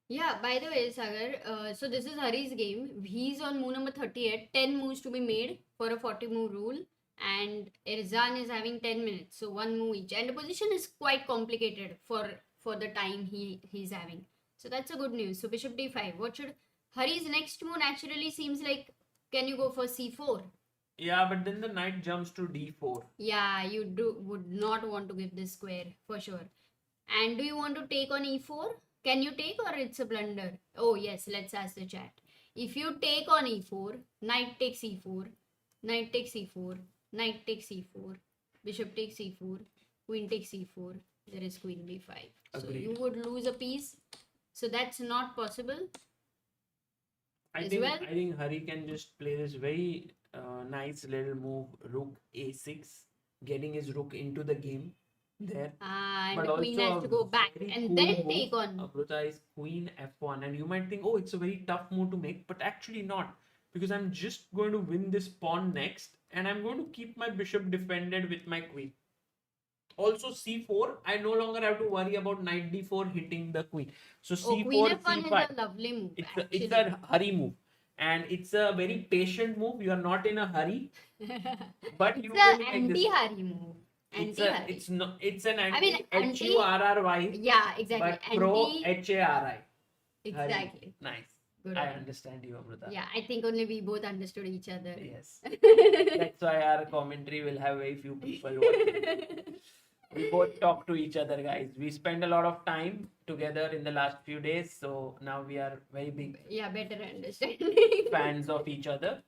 Yeah, by the way, Sagar, so this is Hari's game. He's on move number 38, 10 moves to be made for a 40 move rule. And Irzan is having 10 minutes, so 1 move each. And the position is quite complicated for the time he's having. So that's a good news. So bishop d5. What should Hari's next move naturally seems like, can you go for c4? Yeah, but then the knight jumps to d4. Yeah, you would not want to give this square for sure. And do you want to take on e4? Can you take or it's a blunder? Oh yes, let's ask the chat. If you take on e4, knight takes e4, knight takes e4, knight takes e4, bishop takes e4, queen takes e4, there is queen b5. So Agreed. you would lose a piece. So that's not possible. I As think well? I think Hari can just play this very nice little move, rook a6, getting his rook into the game there. And But the queen also has to a go back very and cool then move, take on. Amruta, is queen f1, and you might think, oh, it's a very tough move to make, but actually not, because I'm just going to win this pawn next, and I'm going to keep my bishop defended with my queen. Also c4, I no longer have to worry about knight d4 hitting the queen. So Oh, Queen c4, F1 c5. is a lovely move, It's actually. a hurry move, and it's a very patient move. You are not in a hurry, but It's you a will make this. anti-hurry move. Anti-hurry. It's an I mean, anti anti. HURRY, Yeah, exactly. but pro Anti. HARI. Hurry. Exactly. Nice. Good I one. understand you, Amruta. Yeah, I think only we both understood each other. Yes. That's why our commentary will have very few people watching. We both talk to each other, guys. We spend a lot of time together in the last few days, so now we are very big Yeah, better understanding. fans of each other.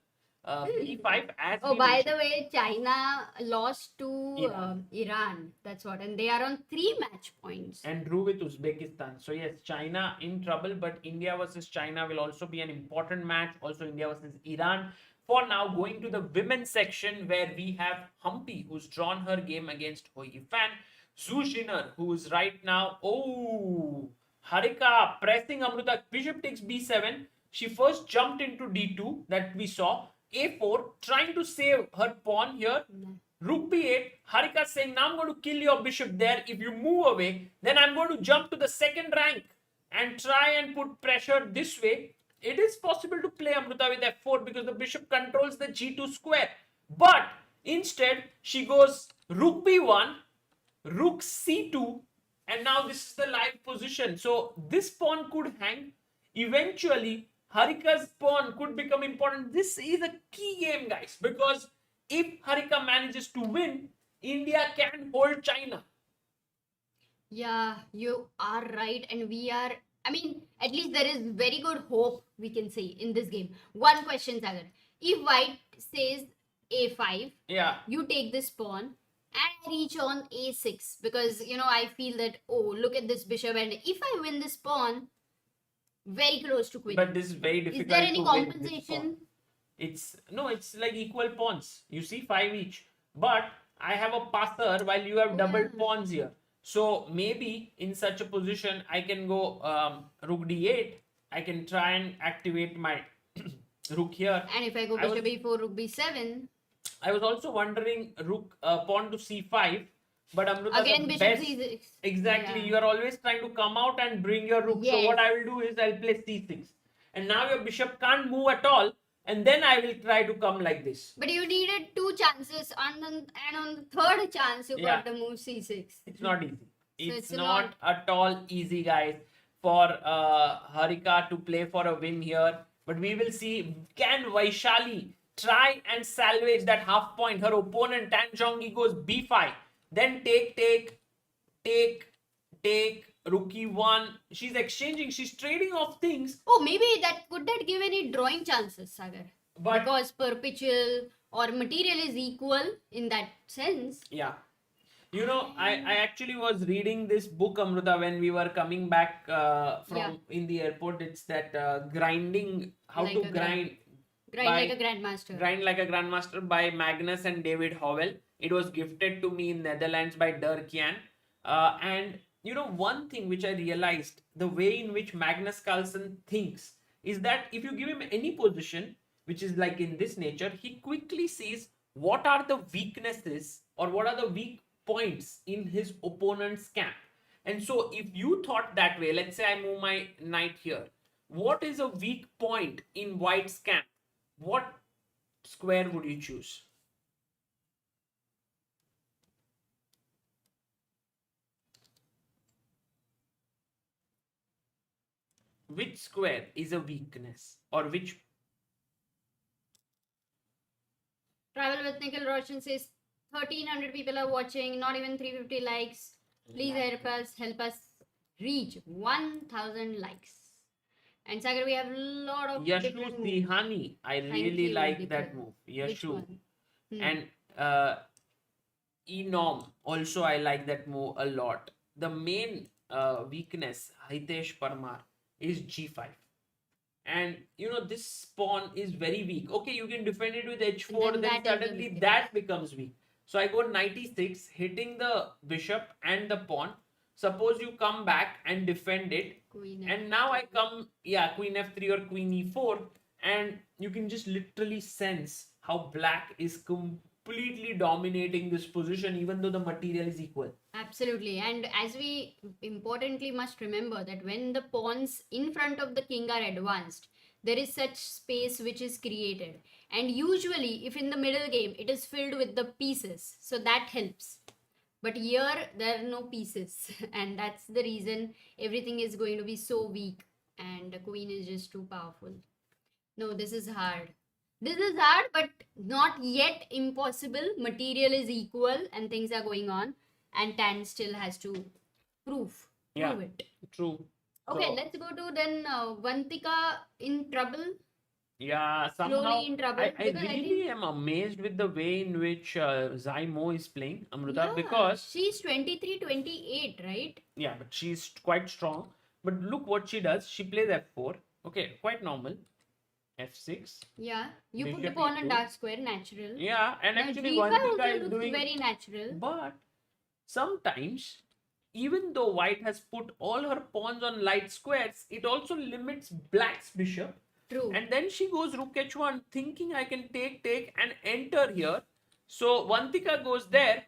B5, as Oh, we by the mentioned. way, China lost to Iran. Iran. That's what, and they are on 3 match points. And drew with Uzbekistan. So yes, China in trouble, but India versus China will also be an important match. Also India versus Iran. For now, going to the women's section where we have Humpy, who's drawn her game against Hoi Fan. Zhu Jiner, who is right now, Harika pressing Amruta. Bishop takes b7. She first jumped into d2 that we saw. a4, trying to save her pawn here. Rook b8, Harika saying, now I'm going to kill your bishop there. If you move away, then I'm going to jump to the second rank and try and put pressure this way. It is possible to play Amruta with f4 because the bishop controls the g2 square. But instead, she goes rook b1, rook c2, and now this is the live position. So this pawn could hang. Eventually, Harika's pawn could become important. This is a key game, guys, because if Harika manages to win, India can hold China. Yeah, you are right, and we are. I mean, at least there is very good hope we can say in this game. One question, Sagar. If White says a5, Yeah. you take this pawn and reach on a6 because I feel that look at this bishop, and if I win this pawn, very close to quitting. But this is very difficult. Is there any to win this compensation? pawn. It's like equal pawns. You see, 5 each. But I have a passer while you have doubled pawns here. So maybe in such a position, I can go rook d8. I can try and activate my rook here. And if I go bishop e4, rook b7. I was also wondering rook pawn to c5, but Amruta, Again, the bishop best, c6. exactly. Yeah. You are always trying to come out and bring your rook. So Yes. what I will do is I'll play c6, and now your bishop can't move at all, and then I will try to come like this. But you needed 2 chances, and on the third chance you got the move c6. It's not easy. It's it's not at all easy, guys, for Harika to play for a win here. But we will see, can Vaishali try and salvage that half point? Her opponent Tan Zhongyi goes b5, then take, rook e1. She's exchanging, she's trading off things. Oh, maybe could that give any drawing chances, Sagar? But because perpetual or material is equal in that sense. Yeah. I actually was reading this book, Amruta, when we were coming back from in the airport. It's that grinding, how Like to a grind. Grind like a grandmaster. Grind like a grandmaster by Magnus and David Howell. It was gifted to me in Netherlands by Dirk Jan. And one thing which I realized, the way in which Magnus Carlsen thinks is that if you give him any position, which is like in this nature, he quickly sees what are the weaknesses or what are the weak points in his opponent's camp. And so if you thought that way, let's say I move my knight here, what is a weak point in White's camp? What square would you choose? Which square is a weakness, or which? Travel with Nikhil Roshan says 1300 people are watching, not even 350 likes. Please help us reach 1000 likes. And Sagar, we have a lot of Yashu different moves. Sihani. I really like that move. Yashu. And Enom. Also, I like that move a lot. The main weakness, Hitesh Parmar, is g5. And this pawn is very weak. Okay, you can defend it with h4, then suddenly that becomes weak. So I go knight e6, hitting the bishop and the pawn. Suppose you come back and defend it, and now I come, queen f3 or queen e4, and you can just literally sense how black is completely dominating this position, even though the material is equal. Absolutely. And as we importantly must remember that when the pawns in front of the king are advanced, there is such space which is created. And usually, if in the middle game, it is filled with the pieces. So that helps. But here, there are no pieces. And that's the reason everything is going to be so weak. And the queen is just too powerful. No, this is hard. This is hard, but not yet impossible. Material is equal and things are going on. And Tan still has to prove it. True. Okay, So, let's go to then Vantika in trouble. yeah, somehow Slowly in trouble. I Because I really think, am amazed with the way in which Zai Mo is playing, Amruta, yeah, because she's 23, 28, right? yeah, but she's quite strong. But look what she does. She plays f4. Okay, quite normal. f6. Yeah, you put the Bishop pawn on e2. dark square, natural. Yeah, and Now actually G5 Vantika also is looks doing. very natural. But sometimes, even though white has put all her pawns on light squares, it also limits black's bishop. True. And then she goes rook h1, thinking I can take, and enter here. So Vantika goes there,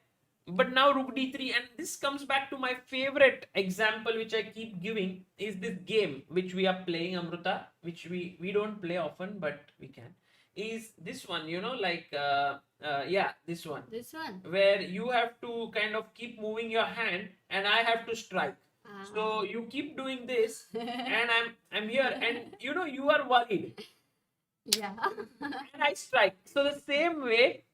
but now rook d3. And this comes back to my favorite example, which I keep giving, is this game which we are playing, Amruta, which we don't play often, but we can. Is this one, yeah, this one. This one. Where you have to kind of keep moving your hand, and I have to strike. So you keep doing this, and I'm here, and you are worried, Yeah. and I strike. So the same way.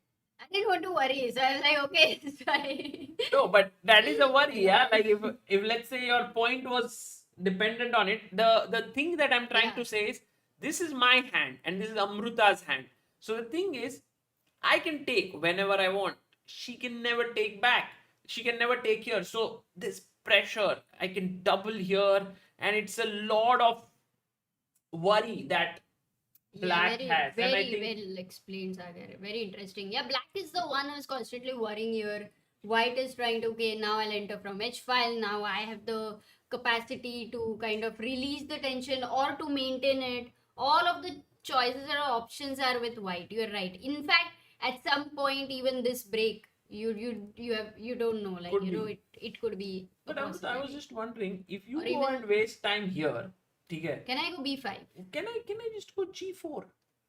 I didn't want to worry, so I was like, okay, it's fine. No, but that is a worry, yeah. Like if let's say your point was dependent on it, the thing that I'm trying to say is this is my hand and this is Amruta's hand. So the thing is, I can take whenever I want. She can never take back. She can never take here. So this pressure, I can double here, and it's a lot of worry that black has. Very, And I think well explained, Sagar. Very interesting. Yeah, black is the one who's constantly worrying here. White is trying to, okay, now I'll enter from H file. Now I have the capacity to kind of release the tension or to maintain it. All of the choices or options are with white. You're right. In fact, at some point, even this break, you don't know. Like, Could it could be. But I was just wondering, if you Or go even- and waste time here, okay, Can I go B5? can I just go G4?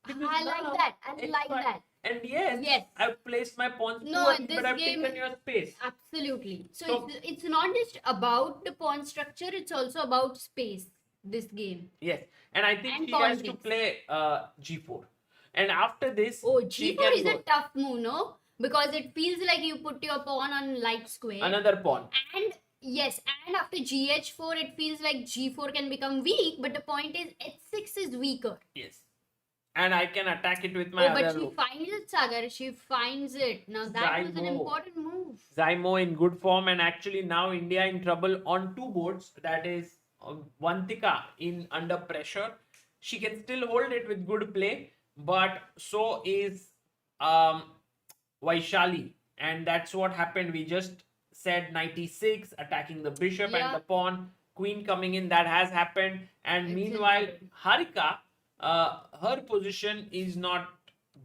Because I like now that. I it's like fine. that. And yes, Yes. I've placed my pawns No, poorly, this but I've game- taken your space. Absolutely. So, So- it's not just about the pawn structure, it's also about space, this game. Yes, and I think And she has to politics. play G4. And after this, Oh, she G4 can is go a tough move, no? Because it feels like you put your pawn on light square. another pawn. And yes, and after GH4, it feels like G4 can become weak, but the point is H6 is weaker. Yes. And I can attack it with my Oh, but other she rook. finds it, Sagar. She finds it. Now that was an Zaimo. important move. Zai Mo in good form, and actually now India in trouble on two boards. That is Vantika in under pressure. She can still hold it with good play, but so is Vaishali, and that's what happened. We just said 96 attacking the bishop Yeah. and the pawn, queen coming in. That has happened, and It's meanwhile important. Harika, her position is not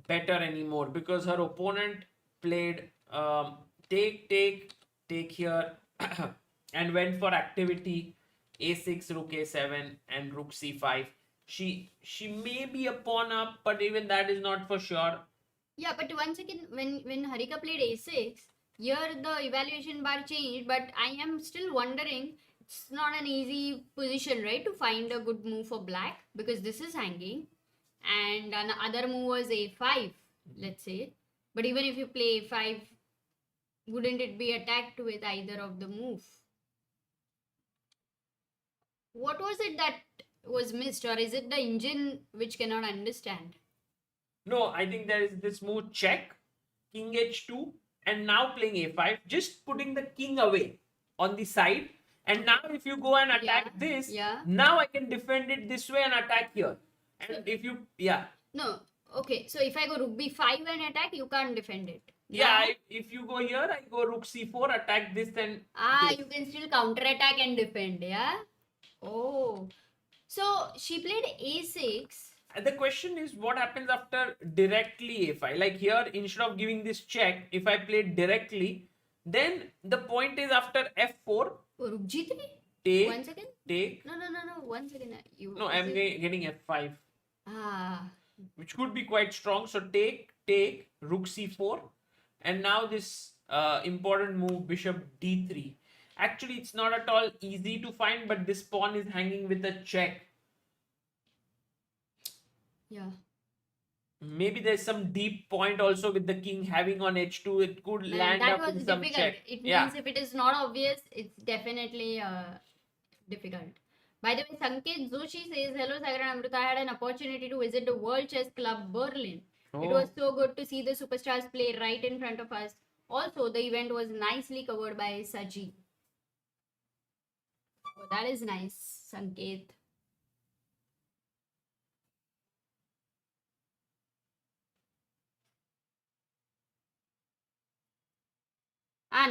better anymore because her opponent played take here and went for activity a6 rook a7 and rook c5. She may be a pawn up, but even that is not for sure. Yeah, but once again, when Harika played A6, here the evaluation bar changed, but I am still wondering, it's not an easy position, right, to find a good move for black because this is hanging, and another move was A5, let's say. But even if you play A5, wouldn't it be attacked with either of the move? What was it that was missed, or is it the engine which cannot understand? No, I think there is this move check, king h2, and now playing a5, just putting the king away on the side. And now if you go and attack this, yeah. now I can defend it this way and attack here. And if you, No, okay, so if I go rook b5 and attack, you can't defend it. if you go here, I go rook c4, attack this and this. You can still counter attack and defend, yeah? Oh. So she played a6. The question is what happens after directly a5. Like here, instead of giving this check, if I play directly, then the point is after f4, Rook g3? take, 1 second. take. No. 1 second. No, I'm getting f5, Ah. which could be quite strong. So take, take, rook c4, and now this important move, bishop d3. Actually, it's not at all easy to find, but this pawn is hanging with a check. Yeah. Maybe there's some deep point also with the king having on h2. It could land That up was in some difficult. check. It Yeah. means if it is not obvious, it's definitely difficult. By the way, Sanket Joshi says, hello Sagar and Amruta. I had an opportunity to visit the World Chess Club Berlin. It was Oh, so good to see the superstars play right in front of us. Also, the event was nicely covered by Saji. Oh, that is nice, Sanket.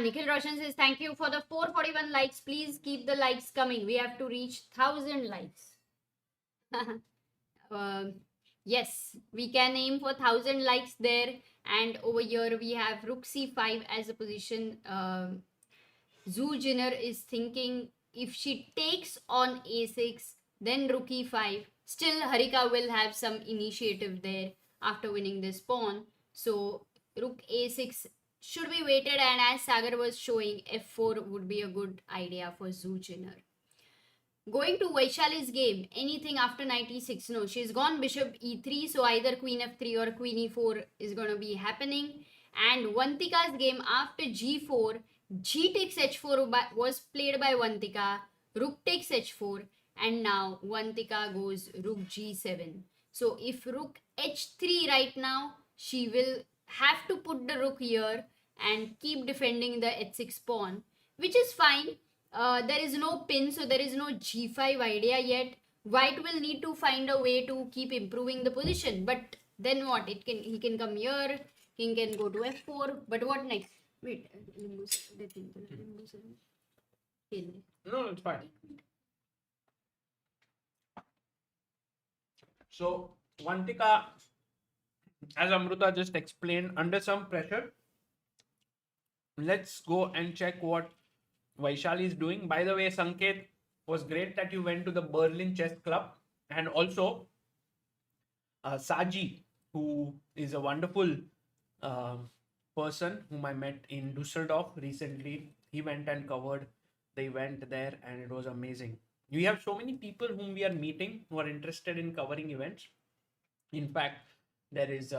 Nikhil Roshan says, thank you for the 441 likes. Please keep the likes coming. We have to reach 1000 likes. Yes, we can aim for 1000 likes there. And over here, we have Rook c5 as a position. Zhu Jinner is thinking if she takes on a6, then Rook e5. Still, Harika will have some initiative there after winning this pawn. So, Rook a6 should be waited, and as Sagar was showing, f4 would be a good idea for Zhu Jinner. Going to Vaishali's game, anything after knight e6. No, she's gone bishop e3, so either queen f3 or queen e4 is going to be happening. And Vantika's game after g4, g takes h4 was played by Vantika, rook takes h4, and now Vantika goes rook g7. So if rook h3 right now, she will have to put the rook here and keep defending the h6 pawn, which is fine. There is no pin, so there is no g5 idea yet. White will need to find a way to keep improving the position. But then what? He can come here. King can go to f4. But what next? Wait, no, it's fine. So, Vantika, as Amruta just explained, under some pressure. Let's go and check what Vaishali is doing. By the way, Sanket, was great that you went to the Berlin Chess Club, and also Saji, who is a wonderful uh, person whom I met in Dusseldorf recently. He went and covered the event there, and it was amazing. We have so many people whom we are meeting who are interested in covering events. In fact, there is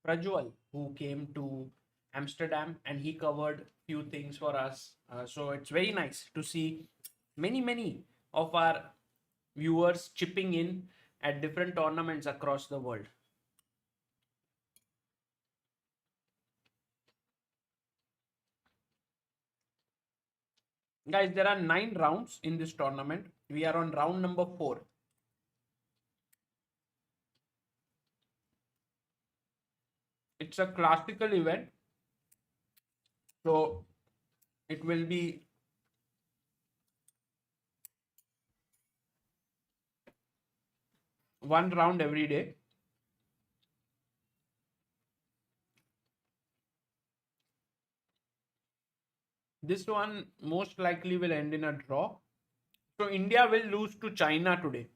Prajwal who came to Amsterdam and he covered few things for us. So it's very nice to see many of our viewers chipping in at different tournaments across the world. Guys, there are 9 rounds in this tournament. We are on round number 4. It's a classical event. So it will be one round every day. This one most likely will end in a draw. So India will lose to China today.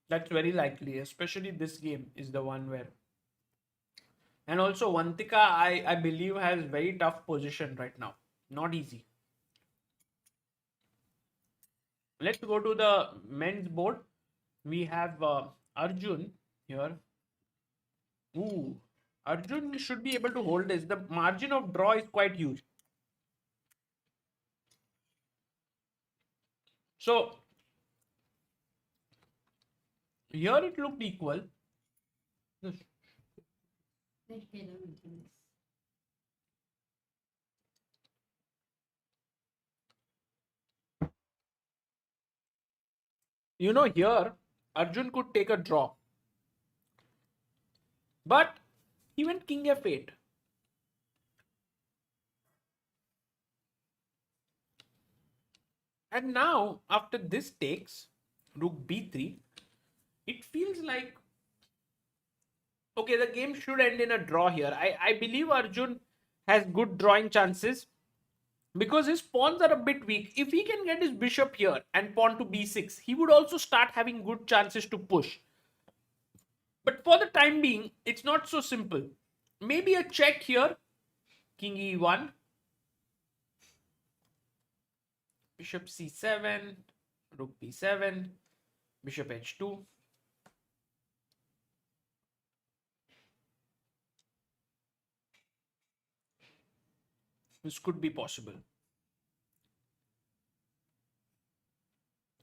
That's very likely, especially this game is the one where. And also Vantika, I believe, has very tough position right now. Not easy. Let's go to the men's board. We have Arjun here. Ooh, Arjun should be able to hold this. The margin of draw is quite huge. So here it looked equal. You know, here Arjun could take a draw. But he went king f8. And now, after this takes, rook b3, it feels like, okay, the game should end in a draw here. I believe Arjun has good drawing chances because his pawns are a bit weak. If he can get his bishop here and pawn to b6, he would also start having good chances to push. But for the time being, it's not so simple. Maybe a check here, king e1, bishop c7, rook b7, bishop h2. This could be possible.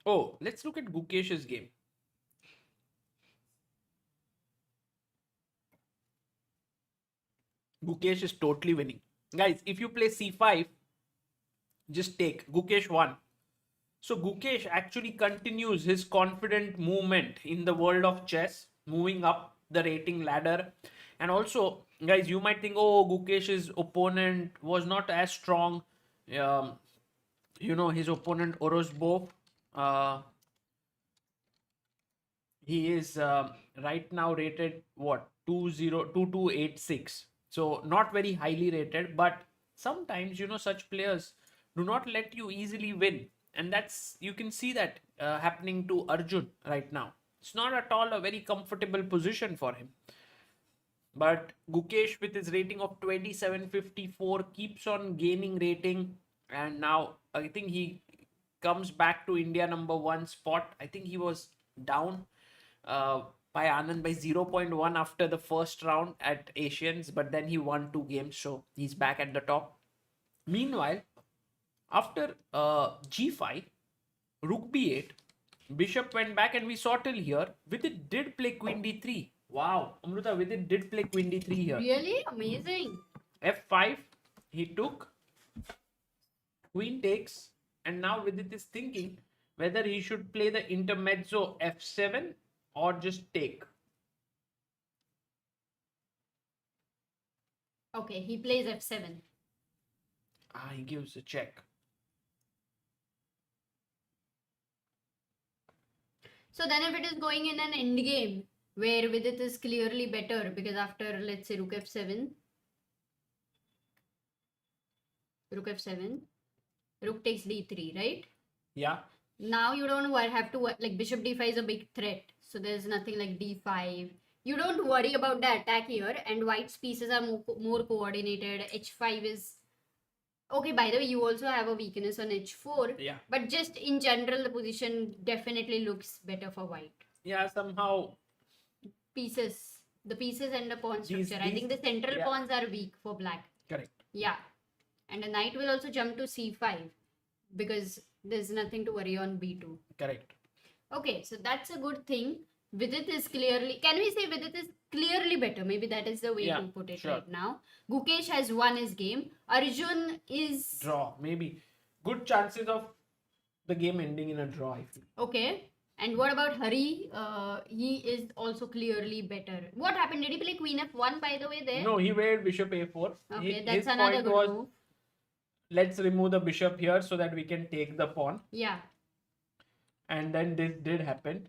Oh, let's look at Gukesh's game. Gukesh is totally winning. Guys, if you play c5, just take. Gukesh won. So Gukesh actually continues his confident movement in the world of chess, moving up the rating ladder. And also, guys, you might think, oh, Gukesh's opponent was not as strong. His opponent Orozbov, he is right now rated what, 2286. So not very highly rated, but sometimes such players do not let you easily win, and that's, you can see that happening to Arjun right now. It's not at all a very comfortable position for him. But Gukesh, with his rating of 2754, keeps on gaining rating, and now I think he comes back to India #1 spot. I think he was down by Anand by 0.1 after the first round at Asians, but then he won 2 games, so he's back at the top. Meanwhile, after g5, rook b8, bishop went back, and we saw till here, Vidit did play queen d3. Wow, Amruta, Vidit did play queen d3 here. Really? Amazing. f5, he took, queen takes, and now Vidit is thinking whether he should play the intermezzo f7 or just take. Okay, he plays f7. He gives a check. So then if it is going in an endgame where Vidit is clearly better, because after, let's say, rook f7, rook takes d3, right? Yeah. Now you don't have to, like, bishop d5 is a big threat, so there's nothing like d5. You don't worry about the attack here, and white's pieces are more coordinated. h5 is okay. By the way, you also have a weakness on h4. Yeah. But just in general, the position definitely looks better for white. Yeah, somehow. The pieces and the pawn structure. I These- think the central yeah. pawns are weak for black. Correct. Yeah. And the knight will also jump to c5 because there's nothing to worry on b2. Correct. Okay, so that's a good thing. Vidit is clearly, can we say Vidit is clearly better? Maybe that is the way Yeah, to put it sure. right now. Gukesh has won his game. Arjun is Draw, maybe. Good chances of the game ending in a draw, I feel. okay. And what about Hari? He is also clearly better. What happened? Did he play queen f1 by the way there? No, he played bishop a4. Okay, His that's another point good was, move. let's remove the bishop here so that we can take the pawn. Yeah. And then this did happen.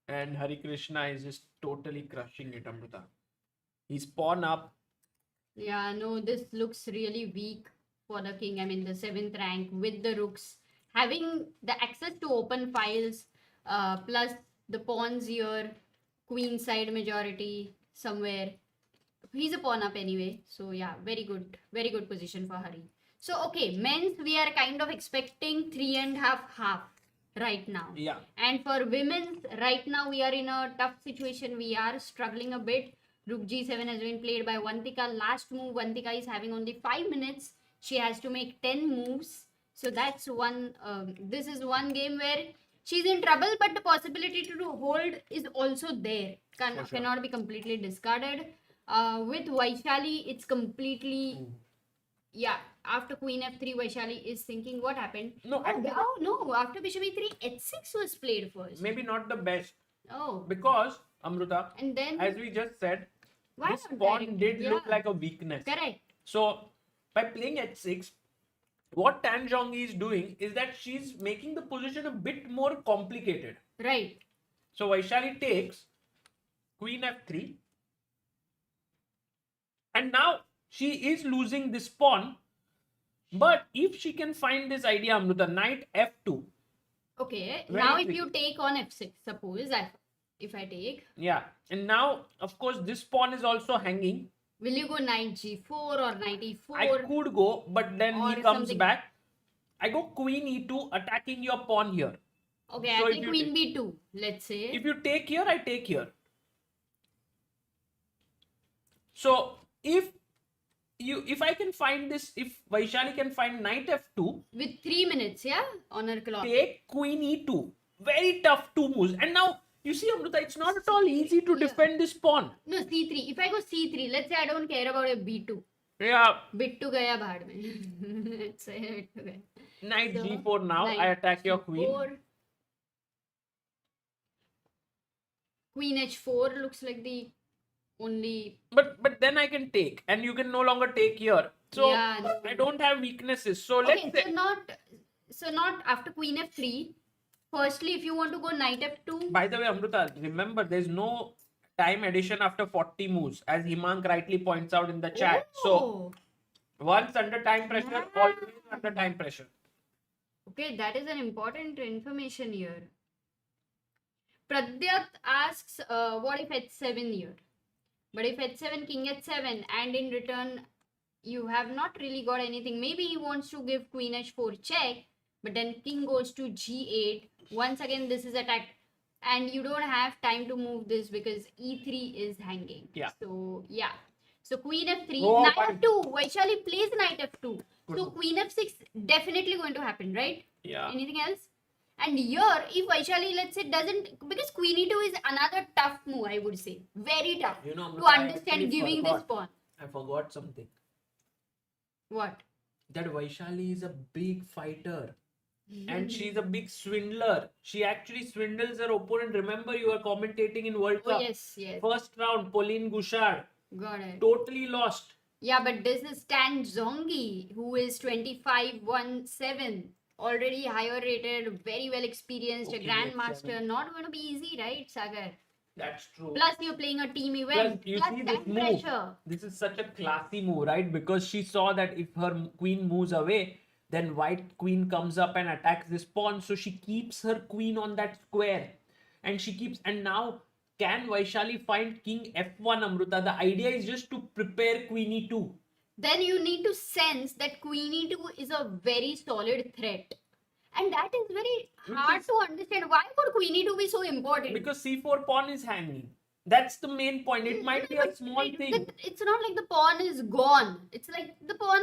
And Hari Krishna is just totally crushing it, Amruta. He's pawn up. Yeah, no, this looks really weak for the king. I mean, the 7th rank with the rooks. Having the access to open files, plus the pawns here, queen side majority somewhere. He's a pawn up anyway. So yeah, very good position for Hari. So okay, men's we are kind of expecting 3.5 right now. Yeah. And for women's, right now we are in a tough situation. We are struggling a bit. Rook g7 has been played by Vantika. Last move, Vantika is having only 5 minutes. She has to make 10 moves. So that's one, this is one game where she's in trouble, but the possibility to hold is also there. Cannot be completely discarded. With Vaishali, it's completely, yeah, after queen f3, Vaishali is thinking what happened. No, no, after bishop e3, h6 was played first. maybe not the best. Oh. Because, Amruta, And then, as we just said, why this not pawn direct? did Yeah. look like a weakness. Correct. So, by playing h6, what Tan Zhongyi is doing is that she's making the position a bit more complicated. Right. So Vaishali takes Queen F3, and now she is losing this pawn. But if she can find this idea, Amruta, Knight F2. Okay. Very Now if tricky. you take on F6, suppose if I take, Yeah, and now of course this pawn is also hanging. will you go Knight G4 or Knight E4? I could go, but then he Or comes something. back. I go Queen E2, attacking your pawn here. Okay, So I if play you Queen B2, let's say. If you take here, I take here. So if I can find this, if Vaishali can find Knight F2, With 3 minutes, yeah? On her clock. take Queen E2. Very tough two moves. And now, you see, Amruta, it's not at all easy to defend this pawn. No, C3. If I go C3, let's say I don't care about a B2. Yeah. Bit to gaya bhad mein. Let's say bit to gaya. Knight So, G4 now. Knight I attack your queen. G4. Queen H4 looks like the only. But then I can take, and you can no longer take here. So Yeah, no. I don't have weaknesses. So let's Okay, say, so not after Queen F3. Firstly, if you want to go Knight F2. by the way, Amruta, remember there's no time addition after 40 moves, as Himank rightly points out in the chat. So Oh, once under time pressure, always under time pressure. okay, that is an important information here. Pradyat asks, what if H7 here? But if H7, King H7, and in return, you have not really got anything. Maybe he wants to give Queen H4 check, but then King goes to G8. Once again, this is attacked. And you don't have time to move this because E3 is hanging. Yeah. So, yeah. So, Queen F3, Oh, Knight fine. F2. Vaishali plays Knight F2. Good So, move. Queen F6 definitely going to happen, right? Yeah. Anything else? And here, if Vaishali, let's say, doesn't, because Queen E2 is another tough move, I would say. Very tough You know, to Amruta, I understand actually giving this forgot. pawn. I forgot something. What? That Vaishali is a big fighter. And she's a big swindler. She actually swindles her opponent. Remember, you were commentating in World Oh, Cup. yes, yes. First round, Pauline Gouchard. Got it. Totally lost. Yeah, but this is Tan Zongi, who is 25-1-7. Already higher rated, very well experienced, Okay, a grandmaster. H7. Not going to be easy, right, Sagar? That's true. Plus, you're playing a team event. Plus, you Plus see time this move. pressure. This is such a classy move, right? Because she saw that if her queen moves away, then white queen comes up and attacks this pawn. So she keeps her queen on that square. And she keeps... And now, can Vaishali find king f1, Amruta? The idea is just to prepare queen e2. Then you need to sense that Queen E2 is a very solid threat. And that is very hard to understand. Why would Queen E2 be so important? Because c4 pawn is hanging. That's the main point. It might be a small thing. It's not like the pawn is gone. It's like the pawn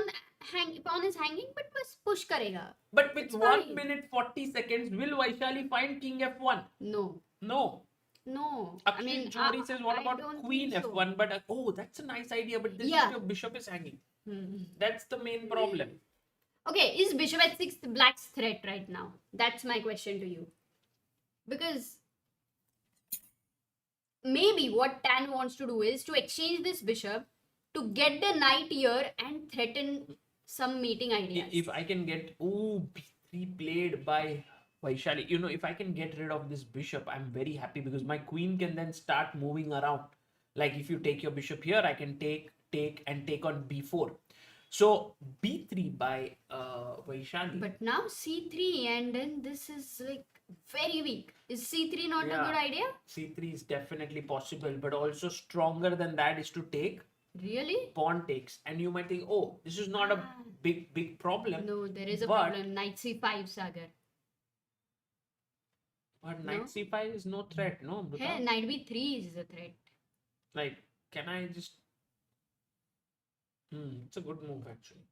is hanging, but bas push karega. But with It's 1 fine. minute 40 seconds, will Vaishali find king f1? No. No. No. Akshay Chori says, what I about don't queen think so. f1? But oh, that's a nice idea. But this Yeah. is your bishop is hanging. Hmm. That's the main problem. Okay, is bishop h6 black's threat right now? That's my question to you. Because maybe what Tan wants to do is to exchange this bishop to get the knight here and threaten some mating ideas. If I can get b3 played by Vaishali, you know, if I can get rid of this bishop, I'm very happy because my queen can then start moving around. Like if you take your bishop here, I can take and take on b4. So b3 by Vaishali. But now c3 and then this is like very weak. Is c3 not a Yeah. good idea? c3 is definitely possible, but also stronger than that is to take. Really? Pawn takes, and you might think, oh, this is not a Ah. big problem. No, there is a But- problem. Knight c5, Sagar. But knight No? c5 is no threat, no? Amruta? Hey, knight b3 is a threat. Like, can I just... it's a good move actually.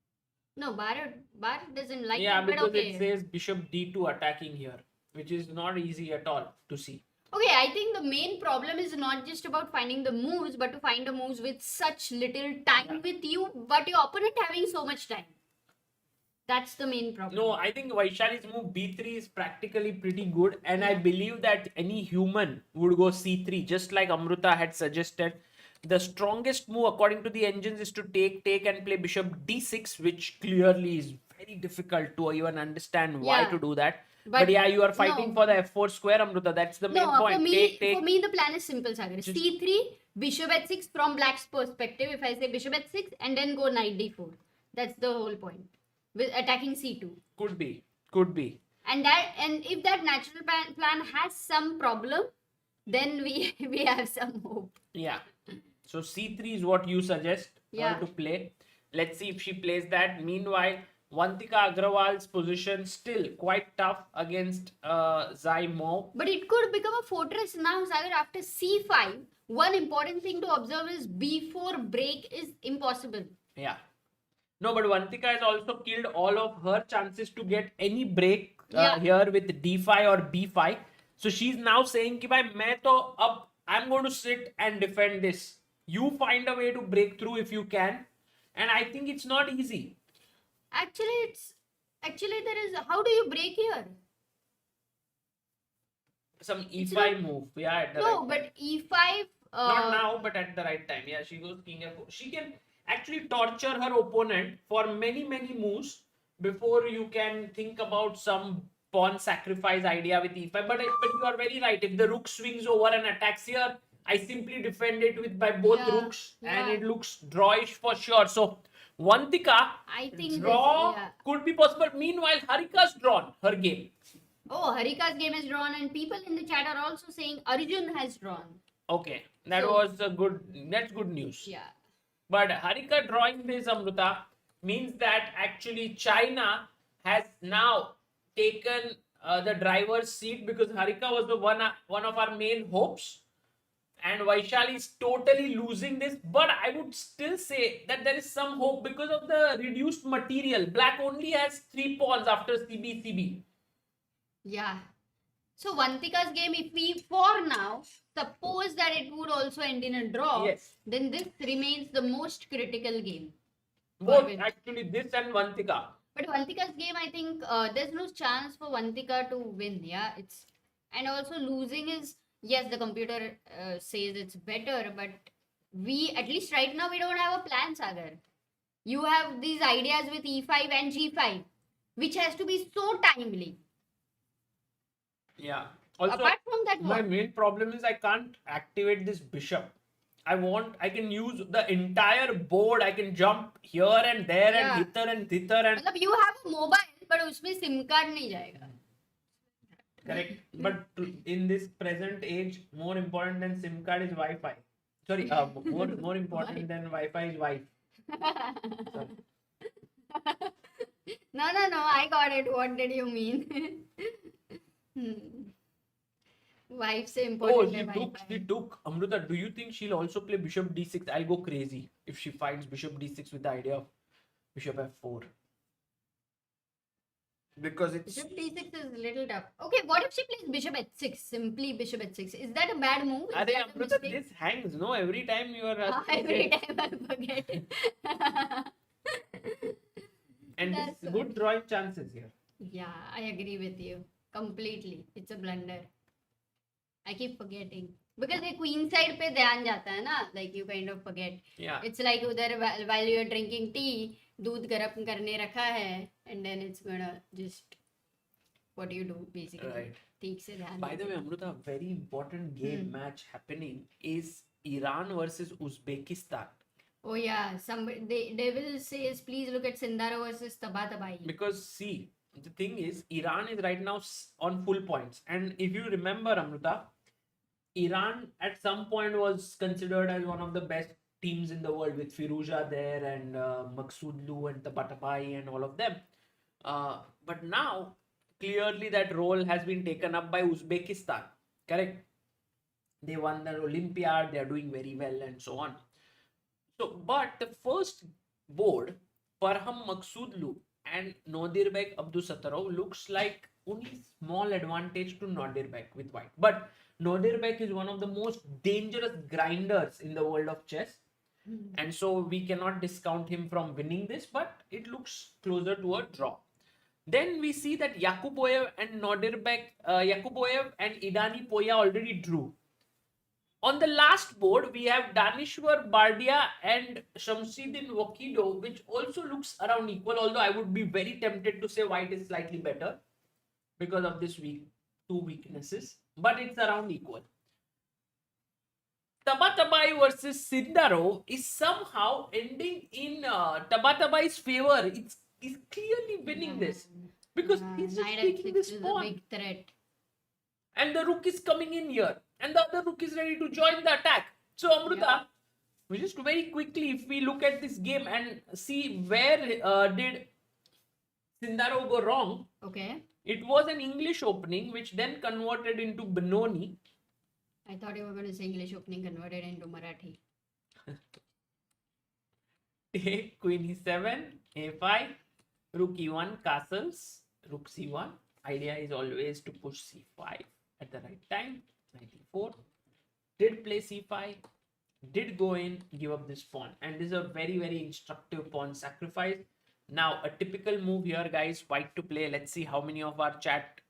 No, Bharat doesn't like Yeah, it, but because okay. it says bishop d2 attacking here, which is not easy at all to see. Okay, I think the main problem is not just about finding the moves, but to find the moves with such little time Yeah. with you, but your opponent having so much time. That's the main problem. No, I think Vaishali's move b3 is practically pretty good, and I believe that any human would go c3, just like Amruta had suggested. The strongest move according to the engines is to take and play bishop d6, which clearly is very difficult to even understand why Yeah. to do that. But But yeah, you are fighting no. for the f4 square, Amruta. That's the main No, point. for Take. me, the plan is simple, Sagar. Just C3, bishop at 6 from black's perspective. If I say bishop at 6 and then go knight d4. That's the whole point. With attacking c2. could be, could be. And if that natural plan has some problem, then we have some hope. Yeah. So c3 is what you suggest Yeah. her to play. Let's see if she plays that. Meanwhile, Vantika Agrawal's position still quite tough against Zai Mo. But it could become a fortress now, Sagar, after c5. One important thing to observe is b4 break is impossible. Yeah. No, but Vantika has also killed all of her chances to get any break Yeah. here with d5 or b5. So she's now saying कि भाई मैं तो अब I'm going to sit and defend this. You find a way to break through if you can. And I think it's not easy. Actually there is, how do you break here? Some It's e5 not- move. Yeah, at the No, right but e5. Not now, but at the right time. Yeah, she goes king f4. She can actually torture her opponent for many, many moves before you can think about some pawn sacrifice idea with e5. But you are very right. If the rook swings over and attacks here, I simply defend it with by both Yeah, rooks, and yeah. it looks drawish for sure. So Vantika I think draw yeah. could be possible. Meanwhile, Harika's drawn her game. Oh, Harika's game is drawn, and people in the chat are also saying Arjun has drawn. Okay, that So- was a good. That's good news. Yeah. But Harika drawing this, Amruta, means that actually China has now taken the driver's seat, because Harika was the one of our main hopes. And Vaishali is totally losing this. But I would still say that there is some hope because of the reduced material. Black only has 3 pawns after CB. Yeah. So Vantika's game, if we for now suppose that it would also end in a draw, Yes. then this remains the most critical game. Both win. actually, this and Vantika. But Vantika's game, I think there's no chance for Vantika to win. Yeah, it's, and also losing is, yes, the computer says it's better, but we, at least right now, we don't have a plan, Sagar. You have these ideas with e5 and g5, which has to be so timely. Yeah. Also, Apart from that, my what? main problem is I can't activate this bishop. I can use the entire board. I can jump here and there Yeah. and hither and thither and मतलब you have a mobile, but उसमें SIM card नहीं जाएगा. correct. But in this present age, more important than SIM card is Wi-Fi. Sorry, more important than Wi-Fi is wife. Sorry. No, I got it. What did you mean? Wife से Oh, important she है took. Wi-Fi. She took. Amruta, do you think she'll also play bishop d6? I'll go crazy if she finds bishop d6 with the idea of bishop f4. Because it's Bishop d6 is a little tough. Okay, what if she plays bishop h6? Simply bishop h6. Is that a bad move? Is Arey, that a Amruta, mistake? this hangs, no? Every time you are Every time I forget. and That's this good drawing chances here. Yeah, I agree with you completely. It's a blunder. I keep forgetting because the queen side पे ध्यान जाता है ना, like you kind of forget. Yeah. It's like उधर while you're drinking tea, दूध गर्म करने रखा है, and then it's gonna just what you do basically. Right. ठीक से ध्यान. By the way, Amruta, a very important game match happening is Iran versus Uzbekistan. Oh yeah, they will say please look at Sindara versus Tabatabai. Because see, the thing is, Iran is right now on full points. And if you remember, Amruta, Iran at some point was considered as one of the best teams in the world with Firuza there and Maqsoodlu and Tabatabai and all of them. But now, clearly that role has been taken up by Uzbekistan. Correct? They won the Olympiad, they are doing very well and so on. So, but the first board, Parham Maqsoodlu and Nodirbek Abdusattarov looks like only small advantage to Nodirbek with white. But Nodirbek is one of the most dangerous grinders in the world of chess. And so we cannot discount him from winning this, but it looks closer to a draw. Then we see that Yakuboyev and Nodirbek, Yakuboyev and Idani Poya already drew. On the last board, we have Danishwar Bardia and Shamsuddin Wakido, which also looks around equal, although I would be very tempted to say white is slightly better because of this two weaknesses, but it's around equal. Tabatabai versus Sindaro is somehow ending in Tabatabai's favor. He's clearly winning this because he's just Knight taking F6 this is a pawn. big threat. And the rook is coming in here, and the other rook is ready to join the attack. So Amruta, we just very quickly, if we look at this game and see where did Sindaro go wrong. Okay. It was an English opening, which then converted into Benoni. I thought you were going to say English opening converted into Marathi. Take Queen e7, a5, Rook e1, castles, Rook c1. Idea is always to push c5 at the right time. 94. Did play c5, did go in, give up this pawn. And this is a very, very instructive pawn sacrifice. Now, a typical move here, guys, white to play. Let's see how many of our chat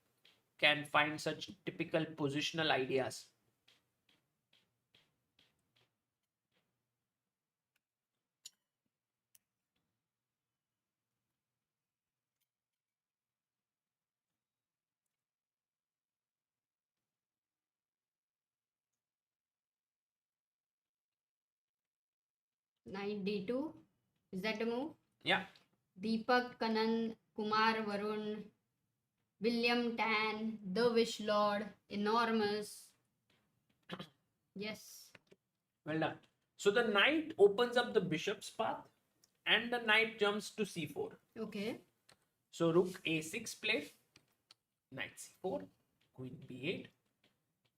can find such typical positional ideas. Knight d2. Is that the move? Yeah. Deepak, Kanan, Kumar, Varun, William Tan, the Wish Lord, enormous. Yes. Well done. So the knight opens up the bishop's path and the knight jumps to c4. Okay. So rook a6 played, knight c4, queen b8,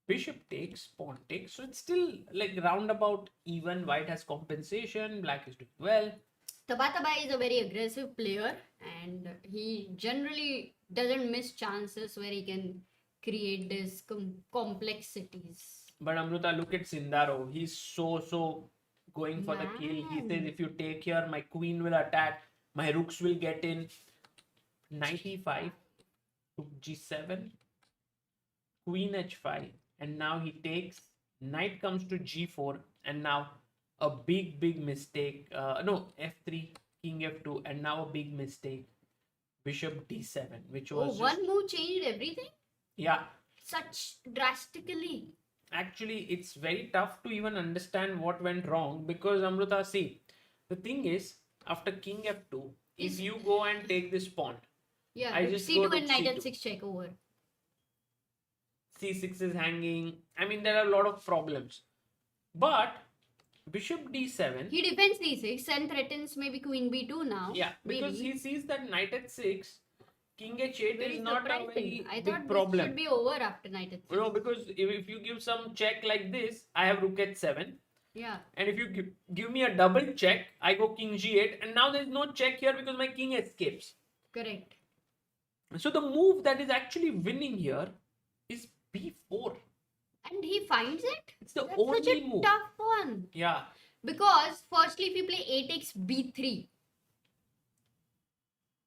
bishop takes, pawn takes. So it's still like roundabout even. White has compensation, black is doing well. Tabatabai is a very aggressive player and he generally doesn't miss chances where he can create these complexities. But Amruta, look at Sindaro. He's so going for the kill. He says, if you take here, my queen will attack, my rooks will get in. Knight e5, rook g7, queen h5, and now he takes, knight comes to g4, and now a big mistake. No, f3, king f2, and now a big mistake. Bishop d7, which was one move changed everything? Yeah. Such drastically. Actually, it's very tough to even understand what went wrong because Amruta, see, the thing is, after king f2, if you go and take this pawn, yeah, I just c2 go and knight c2. h6 check over. c6 is hanging. I mean, there are a lot of problems. But bishop d7. He defends d6 and threatens maybe queen b2 now. Yeah, because maybe. he sees that knight h6, king h8 Very is not a surprising. very I big thought problem. this should be over after knight h6. No, because if you give some check like this, I have rook h7. Yeah. And if you give me a double check, I go king g8. And now there is no check here because my king escapes. Correct. So the move that is actually winning here is b4. And he finds it? It's the That's only such a move. tough one. Yeah. Because firstly, if you play a takes b3.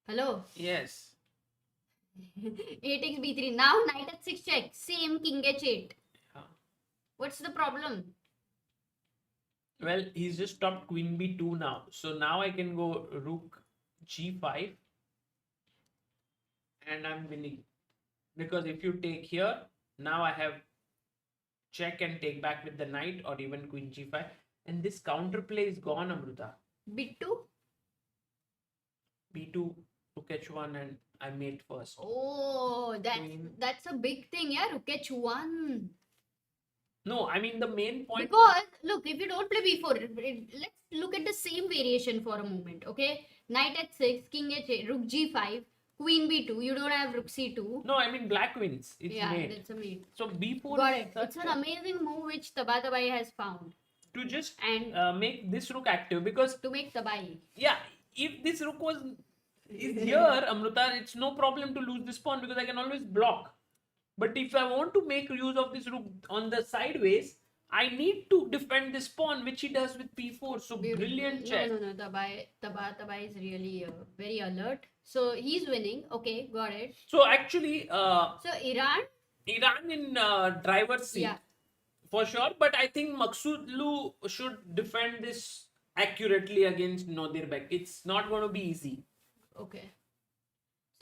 Hello? Yes. a takes b3. Now knight h6 check. Same king h8. Yeah. What's the problem? Well, he's just stopped queen b2 now. So now I can go rook g5. And I'm winning. Because if you take here, now I have check and take back with the knight or even queen g5. And this counterplay is gone, Amruta. b2? b2, rook h1 and I mate first. Oh, that's a big thing, yeah? Rook h1. No, I mean the main point. Because, look, if you don't play b4, let's look at the same variation for a moment, okay? Knight h6, king h8, rook g5, queen b2. You don't have rook c2. No, I mean black wins. It's yeah, mate. it's a mate. So b4 Got is it. It's an amazing move which Tabatabai has found. To just and make this rook active because to make Tabai. Yeah, if this rook is here, Amruta, it's no problem to lose this pawn because I can always block. But if I want to make use of this rook on the sideways, I need to defend this pawn, which he does with p4. So brilliant check. No. Tabai is really very alert. So he's winning. Okay, got it. So actually, so Iran in driver's seat. Yeah. for sure. But I think Maksudlu should defend this accurately against Nodirbek. It's not going to be easy. Okay.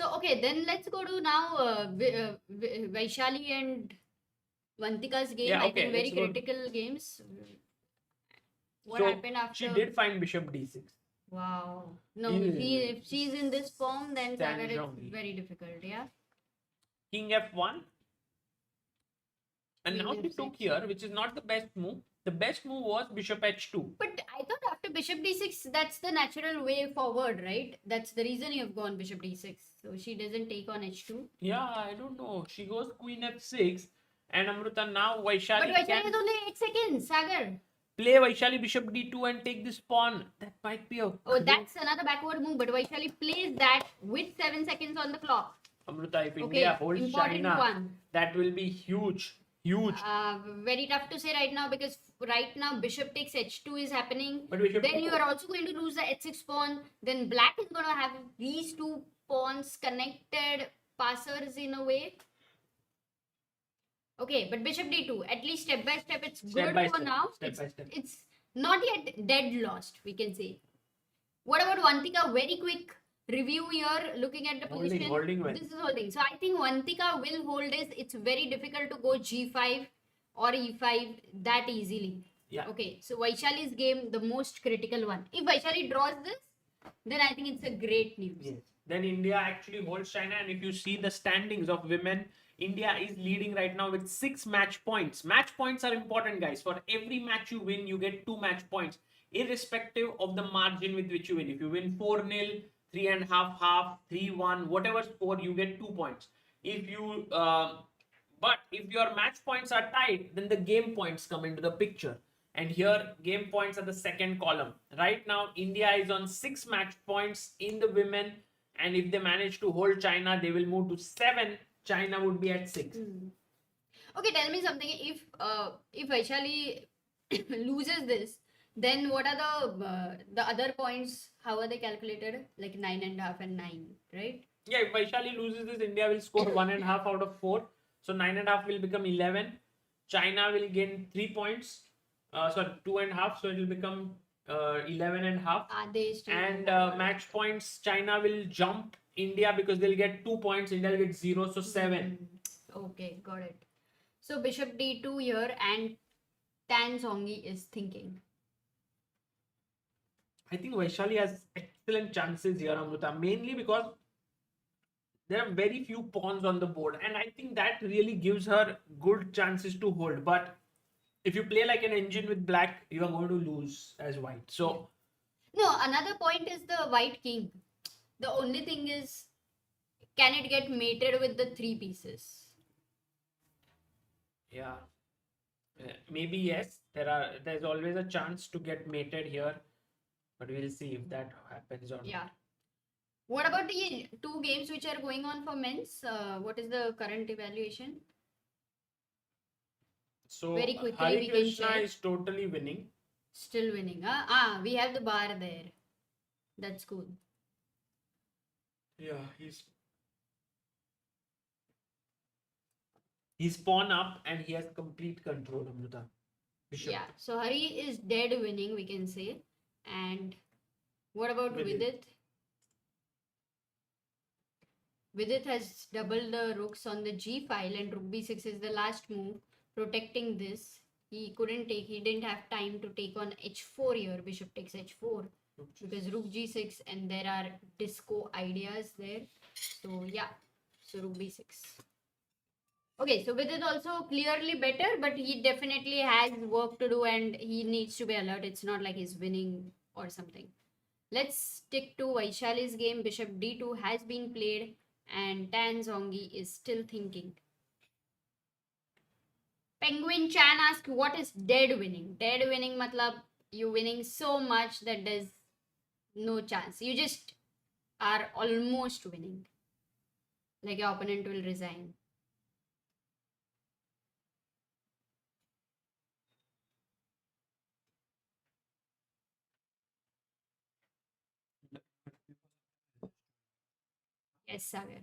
So, okay, then let's go to now Vaishali and Vantika's game. Yeah, I okay, think very let's go. critical games. What So happened she after? did find Bishop D6. Wow. No, Yeah. if she's in this form, then Sagar, it's Hangzhou. very difficult. Yeah. King F1. And Queen now she F6. took here, which is not the best move. The best move was Bishop H2. But I thought after Bishop D6, that's the natural way forward, right? That's the reason you have gone Bishop D6. So she doesn't take on H2. Yeah, I don't know. She goes Queen F6. And Amruta now But Vaishali Vaishali can has only 8 seconds, Sagar. play Vaishali Bishop D2 and take this pawn. That might be a Oh, that's another backward move. But Vaishali plays that with 7 seconds on the clock. Amruta, if Okay, India holds important China, one. that will be huge. Huge. Very tough to say right now because right now Bishop takes H2 is happening. But Bishop Then D4. you are also going to lose the H6 pawn. Then Black is going to have these two pawns connected passers in a way. Okay, but Bishop D2, at least step by step, it's Step good by for step, now. step by step. It's not yet dead lost, we can say. What about Vantika? Very quick review here, looking at the position. Holding well. This is holding. So I think Vantika will hold this. It's very difficult to go G5 or E5 that easily. Yeah. Okay, so Vaishali's game, the most critical one. If Vaishali draws this, then I think it's a great news. Yes. Then India actually holds China, and if you see the standings of women, India is leading right now with 6 match points. Match points are important, guys. For every match you win, you get 2 match points, irrespective of the margin with which you win. If you win 4-0, 3.5, 3-1, whatever score, you get 2 points. If you, but if your match points are tied, then the game points come into the picture. And here, game points are the second column. Right now, India is on 6 match points in the women. And if they manage to hold China, they will move to 7. China would be at 6. Okay, tell me something. If Vaishali loses this, then what are the other points? How are they calculated? Like 9.5 and 9, right? Yeah, if Vaishali loses this, India will score 1.5 out of 4. So 9.5 will become 11. China will gain 3 points. Sorry, 2.5. So it will become 11.5. And match points, China will jump India because they'll get 2 points. India will get 0. So 7. Okay, got it. So Bishop D2 here, and Tan Zongi is thinking. I think Vaishali has excellent chances here, Amruta, mainly because there are very few pawns on the board, and I think that really gives her good chances to hold. But if you play like an engine with black, you are going to lose as white. So no, another point is the white king. The only thing is, can it get mated with the 3 pieces? yeah, maybe yes. There's always a chance to get mated here, but we'll see if that happens or not. Yeah. What about the 2 games which are going on for men's? What is the current evaluation? So Very quickly we can Krishna check. is totally winning. Still winning. We have the bar there. That's cool. Yeah, he's pawn up and he has complete control, Amruta. Bishop. Yeah. So Hari is dead winning, we can say. And what about Vidit? Vidit has doubled the rooks on the G file, and rook B6 is the last move, protecting this. He didn't have time to take on H4 here. Bishop takes H4 because rook G6, and there are disco ideas there. So yeah, so rook B6. Okay, so Vidit also clearly better, but he definitely has work to do and he needs to be alert. It's not like he's winning or something. Let's stick to Vaishali's game. Bishop D2 has been played and Tan Zongi is still thinking. Penguin Chan asks, what is dead winning? Dead winning matlab you winning so much that there's no chance. You just are almost winning. Like your opponent will resign. Yes, Sagar.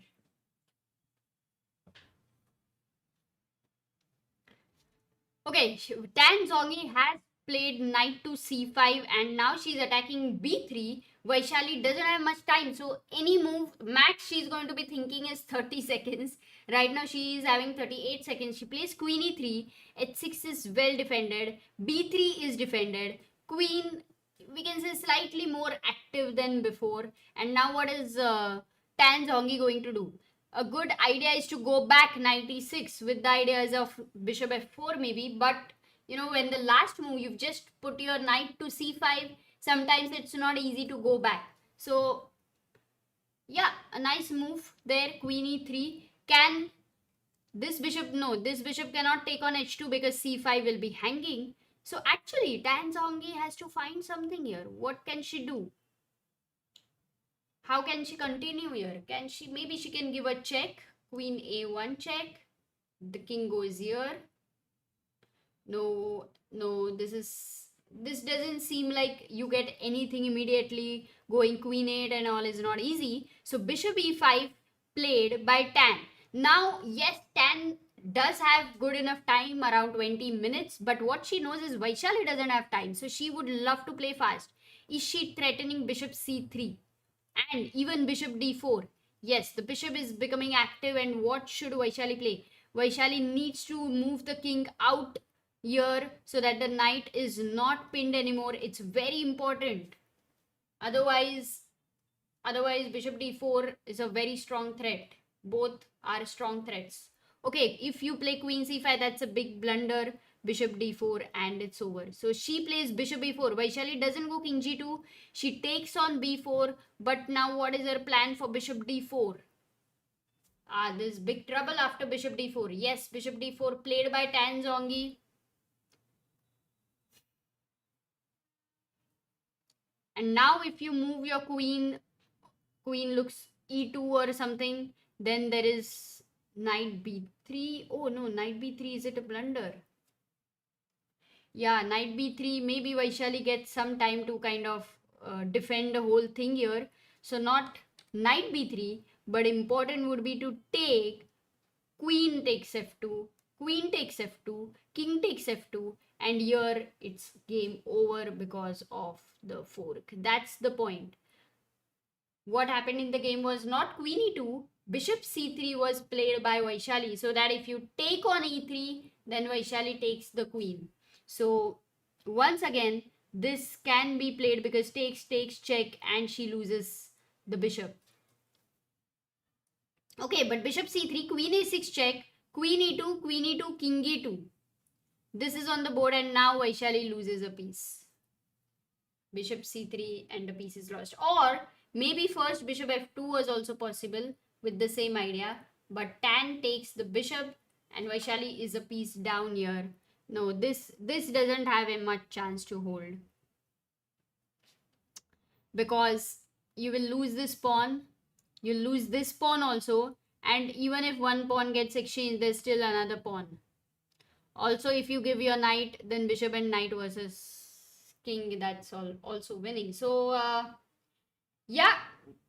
Okay, Tan Zongi has played knight to c5 and now she's attacking b3. Vaishali doesn't have much time, so any move max she's going to be thinking is 30 seconds. Right now she is having 38 seconds. She plays queen e3, h6 is well defended, b3 is defended, queen we can say slightly more active than before. And now what is Tan Zongi going to do? A good idea is to go back 96 with the ideas of bishop f4 maybe, but when the last move you've just put your knight to c5, sometimes it's not easy to go back. So yeah, a nice move there, queen e3. Can this bishop, no, this bishop cannot take on h2 because c5 will be hanging. So actually Tan Zongi has to find something here. What can she do? How can she continue here? Can she, maybe she can give a check, queen a1 check, the king goes here. No, no, this doesn't seem like you get anything immediately. Going queen 8 and all is not easy. So bishop e5 played by Tan. Now yes, Tan does have good enough time, around 20 minutes, but what she knows is Vaishali doesn't have time, so she would love to play fast. Is she threatening bishop c3 and even bishop d4? Yes, the bishop is becoming active, and what should Vaishali play? Vaishali needs to move the king out here so that the knight is not pinned anymore. It's very important. Otherwise, bishop d4 is a very strong threat. Both are strong threats. Okay, if you play queen c5, that's a big blunder. Bishop d4 and it's over. So she plays bishop b4. Vaishali doesn't go king g2. She takes on b4. But now what is her plan for bishop d4? There's big trouble after bishop d4. Yes, bishop d4 played by Tan Zongi. And now if you move your queen looks e2 or something, then there is knight b3. Oh no, knight b3, is it a blunder? Yeah, knight b3, maybe Vaishali gets some time to kind of defend the whole thing here. So not knight b3, but important would be to take queen takes f2, queen takes f2, king takes f2, and here it's game over because of the fork. That's the point. What happened in the game was not queen e2, bishop c3 was played by Vaishali, so that if you take on e3, then Vaishali takes the queen. So once again, this can be played because takes check and she loses the bishop. Okay, but bishop c3, queen a6 check, queen e2, queen e2, king e2. This is on the board and now Vaishali loses a piece. Bishop c3 and a piece is lost. Or maybe first bishop f2 was also possible with the same idea, but Tan takes the bishop and Vaishali is a piece down here. No, this doesn't have a much chance to hold because you will lose this pawn, you lose this pawn also, and even if one pawn gets exchanged, there's still another pawn. Also, if you give your knight, then bishop and knight versus king, that's all also winning. So yeah,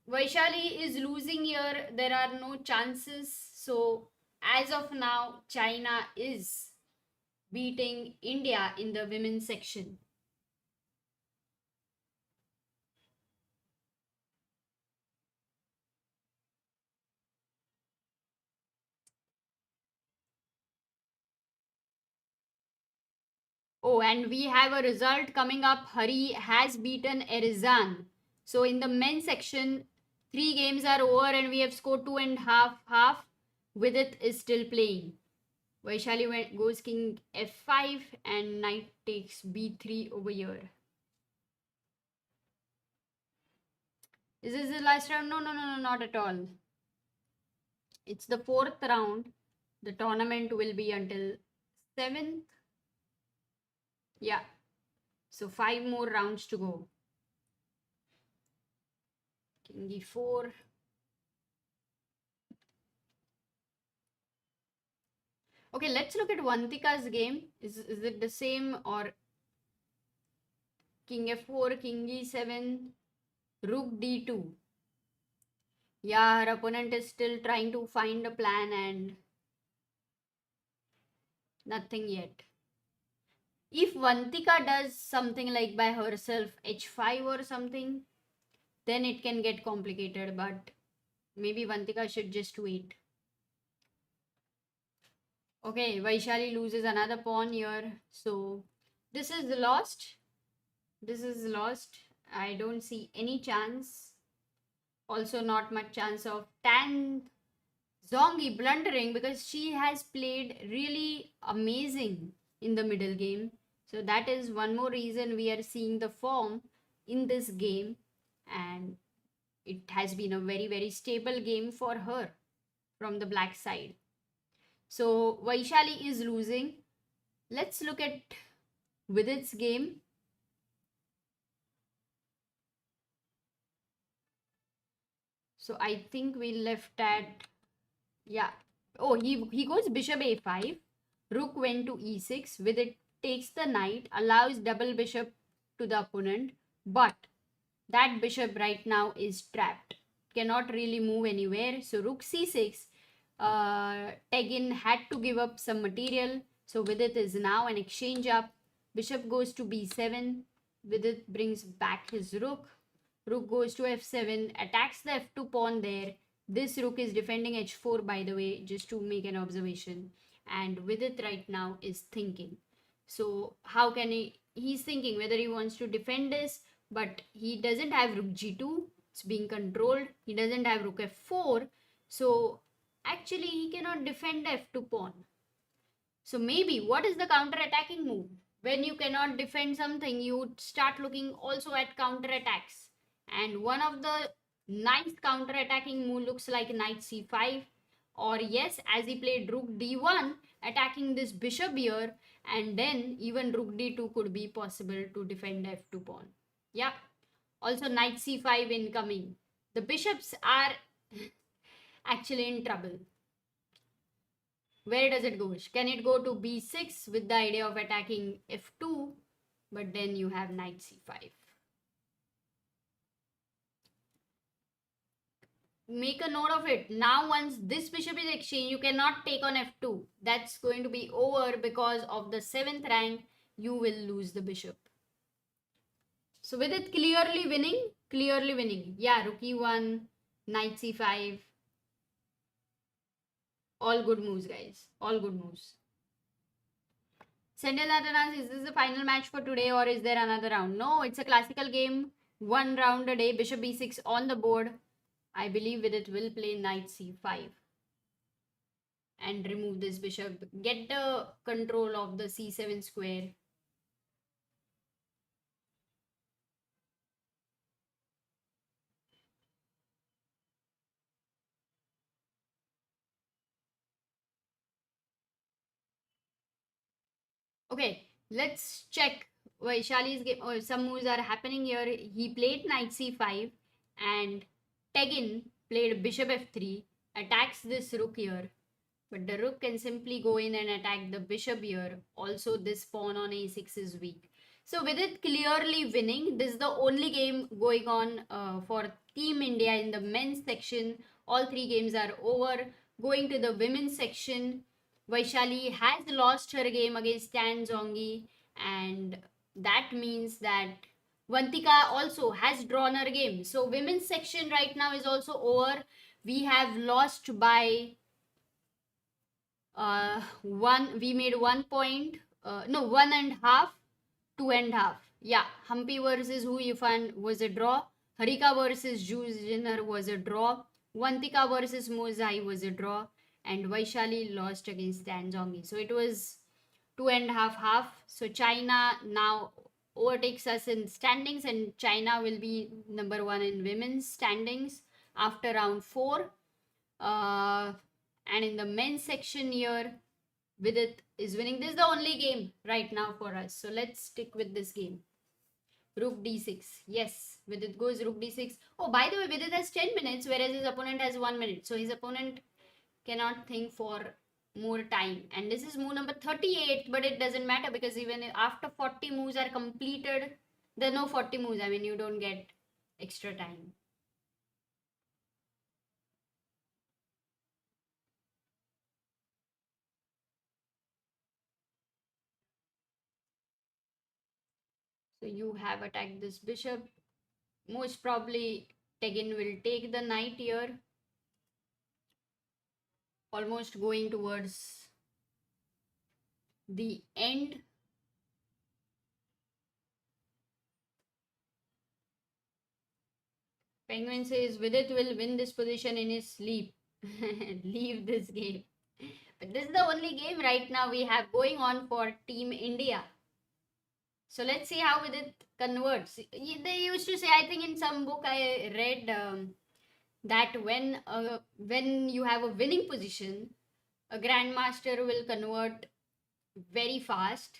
Vaishali is losing here. There are no chances. So as of now, China is beating India in the women's section. Oh, and we have a result coming up. Hari has beaten Erizan. So in the men's section, 3 games are over and we have scored 2.5. Vidit is still playing. Vaishali goes king f5 and knight takes b3 over here. Is this the last round? No, no, no, no, not at all. It's the 4th round. The tournament will be until 7th. Yeah. So 5 more rounds to go. King e4. Okay, let's look at Vantika's game. Is it the same or king f4, king e7, rook d2? Yeah, her opponent is still trying to find a plan and nothing yet. If Vantika does something like by herself h5 or something, then it can get complicated, but maybe Vantika should just wait. Okay, Vaishali loses another pawn here. So this is lost. This is lost. I don't see any chance. Also, not much chance of Tan Zongi blundering because she has played really amazing in the middle game. So that is one more reason we are seeing the form in this game, and it has been a very, very stable game for her from the black side. So Vaishali is losing. Let's look at Vidit's game. So I think we left at, yeah. Oh, he goes bishop a5. Rook went to e6. Vidit takes the knight, allows double bishop to the opponent, but that bishop right now is trapped. Cannot really move anywhere. So rook c6. Tegin had to give up some material. So Vidit is now an exchange up. Bishop goes to b7. Vidit brings back his rook. Rook goes to f7, attacks the f2 pawn there. This rook is defending h4, by the way, just to make an observation. And Vidit right now is thinking. So how can he's thinking whether he wants to defend this, but he doesn't have rook g2. It's being controlled. He doesn't have rook f4. So actually he cannot defend the f2 pawn. So maybe what is the counter attacking move? When you cannot defend something, you start looking also at counter attacks. And one of the nice counter attacking move looks like knight c5. Or yes, as he played rook d1, attacking this bishop here, and then even rook d2 could be possible to defend f2 pawn. Yeah. Also knight c5 incoming. The bishops are actually in trouble. Where does it go? Can it go to b6 with the idea of attacking f2? But then you have knight c5. Make a note of it. Now once this bishop is exchanged, you cannot take on f2. That's going to be over because of the 7th rank. You will lose the bishop. So with it clearly winning. Yeah, rook e1, knight c5. All good moves, guys. All good moves. Sendil Natanas, is this the final match for today or is there another round? No, it's a classical game. One round a day. Bishop b6 on the board. I believe with it will play knight c5 and remove this bishop. Get the control of the c7 square. Okay, let's check Vaishali's game. Oh, some moves are happening here. He played knight c5 and Tegin played bishop f3, attacks this rook here. But the rook can simply go in and attack the bishop here. Also, this pawn on a6 is weak. So with it clearly winning, this is the only game going on for Team India in the men's section. All three games are over. Going to the women's section, Vaishali has lost her game against Tan Zongi, and that means that Vantika also has drawn her game. So women's section right now is also over. We have lost by we made 1 point, no, 1.5, 2.5. Yeah, Humpy versus Hu Yifan was a draw. Harika versus Ju Jinner was a draw. Vantika versus Mozai was a draw. And Vaishali lost against Tanjongi. So it was 2.5 half. So China now overtakes us in standings, and China will be number one in women's standings after round 4. Uh, and in the men's section here, Vidit is winning. This is the only game right now for us. So let's stick with this game. Rook d6. Yes, Vidit goes rook d6. Oh, by the way, Vidit has 10 minutes, whereas his opponent has 1 minute. So his opponent cannot think for more time. And this is move number 38, but it doesn't matter because even after 40 moves are completed, there are no 40 moves. I mean, you don't get extra time. you have attacked this bishop. Most probably Tegin will take the knight here. Almost going towards the end. Penguin says Vidit will win this position in his sleep. Leave this game. But this is the only game right now we have going on for Team India. So let's see how Vidit converts. They used to say, I think in some book I read that when you have a winning position, a grandmaster will convert very fast,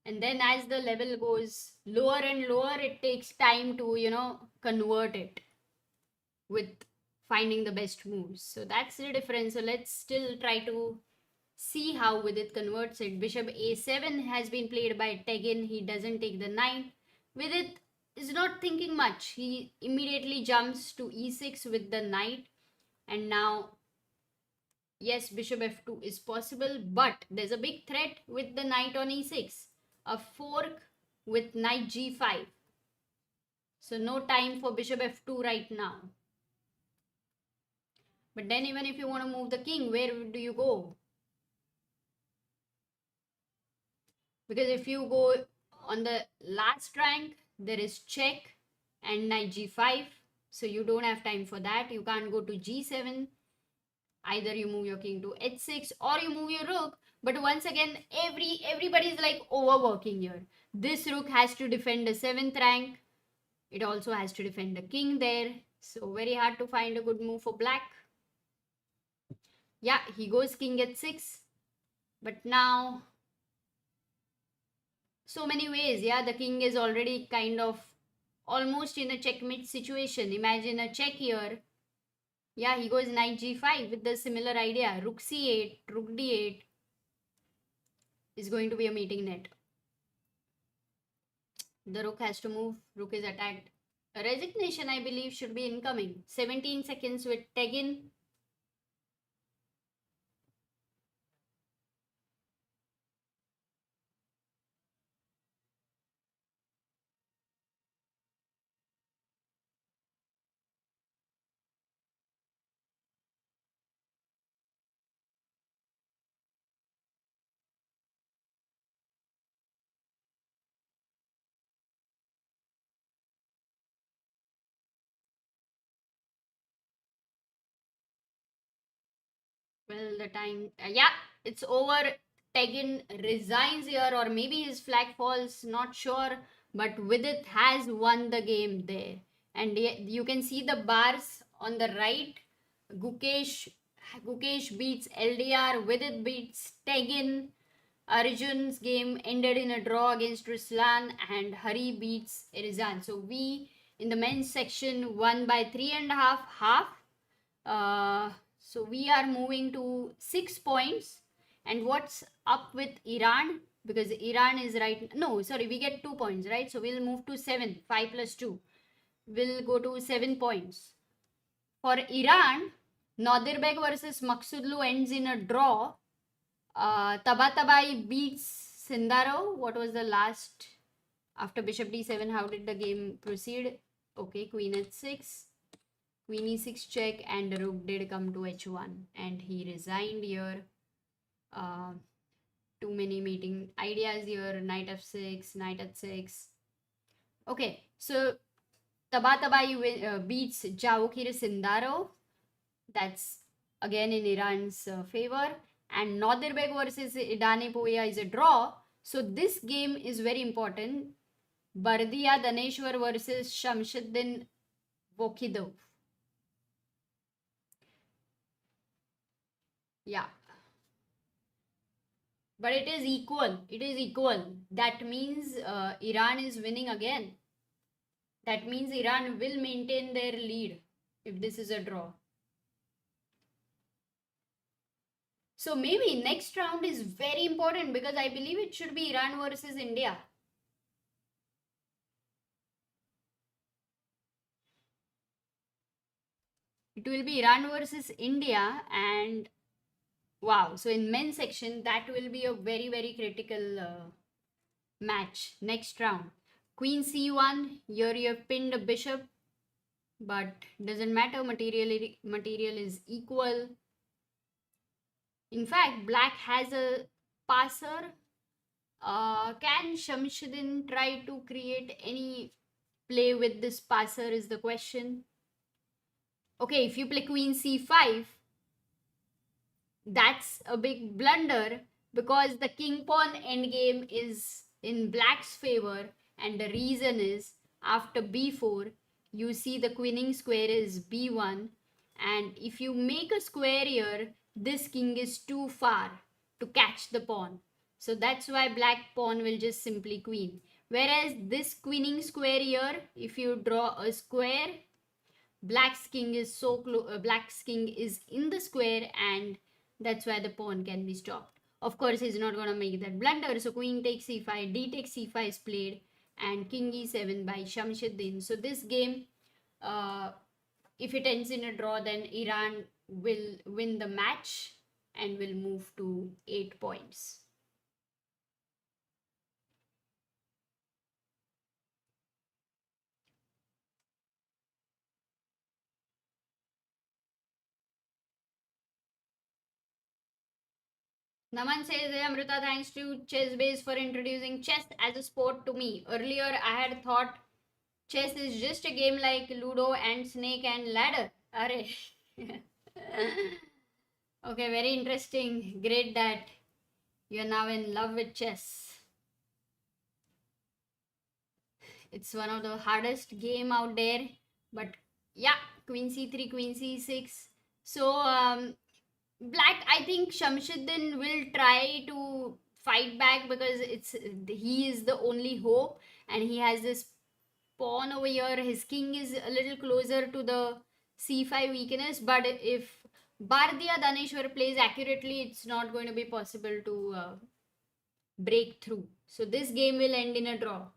and then as the level goes lower and lower, it takes time to convert it with finding the best moves. So that's the difference. So let's still try to see how Vidit converts it. Bishop a7 has been played by Tegin. He doesn't take the knight. Vidit is not thinking much. He immediately jumps to e6 with the knight. And now, yes, bishop f2 is possible, but there's a big threat with the knight on e6. A fork with knight g5. So no time for bishop f2 right now. But then even if you want to move the king, where do you go? Because if you go on the last rank, there is check and knight g5. So you don't have time for that. You can't go to g7. Either you move your king to h6 or you move your rook. But once again, everybody's like overworking here. This rook has to defend the 7th rank. It also has to defend the king there. So very hard to find a good move for black. Yeah, he goes king h6. But now, so many ways. Yeah, the king is already kind of almost in a checkmate situation. Imagine a check here. Yeah, he goes knight g5 with the similar idea. Rook c8, rook d8 is going to be a meeting net. The rook has to move. Rook is attacked. A resignation, I believe, should be incoming. 17 seconds with Tegin. Well, the time, yeah, it's over. Tegin resigns here, or maybe his flag falls, not sure. But Vidit has won the game there. And you can see the bars on the right. Gukesh beats LDR, Vidit beats Tegin. Arjun's game ended in a draw against Ruslan, and Hari beats Irizan. So we in the men's section won by 3.5 half. So we are moving to 6 points. And what's up with Iran? Because Iran is right. No, sorry, we get 2 points, right? So we'll move to 7. 5 plus 2. We'll go to 7 points. For Iran, Nadirbek versus Maksudlu ends in a draw. Tabatabai beats Sindaro. What was the last? After bishop d7, how did the game proceed? Okay, queen h6. Queen e6 check, and the rook did come to h1. And he resigned here. Too many meeting ideas here. Knight f6, knight h6. Okay, so Tabatabai beats Jawokir Sindaro. That's again in Iran's favor. And Nadirbek versus Idane Poya is a draw. So this game is very important. Bardia Daneshwar versus Shamshuddin Vokhidov. Yeah. But it is equal. It is equal. That means Iran is winning again. That means Iran will maintain their lead if this is a draw. So maybe next round is very important because I believe it should be Iran versus India. It will be Iran versus India, and wow. So in men's section, that will be a very, very critical match next round. Queen c1. Here you have pinned a bishop, but doesn't matter. Material is equal. In fact, black has a passer. Can Shamsuddin try to create any play with this passer is the question. Okay, if you play queen c5, that's a big blunder because the king pawn endgame is in black's favor, and the reason is after b4 you see the queening square is b1, and if you make a square here, this king is too far to catch the pawn, so that's why black pawn will just simply queen. Whereas this queening square here, if you draw a square, black's king is so close, black's king is in the square, and that's why the pawn can be stopped. Of course, he's not going to make that blunder, so queen takes c5, d takes c5 is played, and king e7 by Shamsuddin. So this game, uh, if it ends in a draw, then Iran will win the match and will move to 8 points. Naman says, hey Amruta, thanks to ChessBase for introducing chess as a sport to me. Earlier, I had thought chess is just a game like Ludo and Snake and Ladder. Are okay, very interesting. Great that you're now in love with chess. It's one of the hardest game out there. But yeah, queen c3, queen c6. So black, I think Shamsuddin will try to fight back because he is the only hope, and he has this pawn over here. His king is a little closer to the c5 weakness, but if Bhardiya Daneshwar plays accurately, it's not going to be possible to break through. So this game will end in a draw.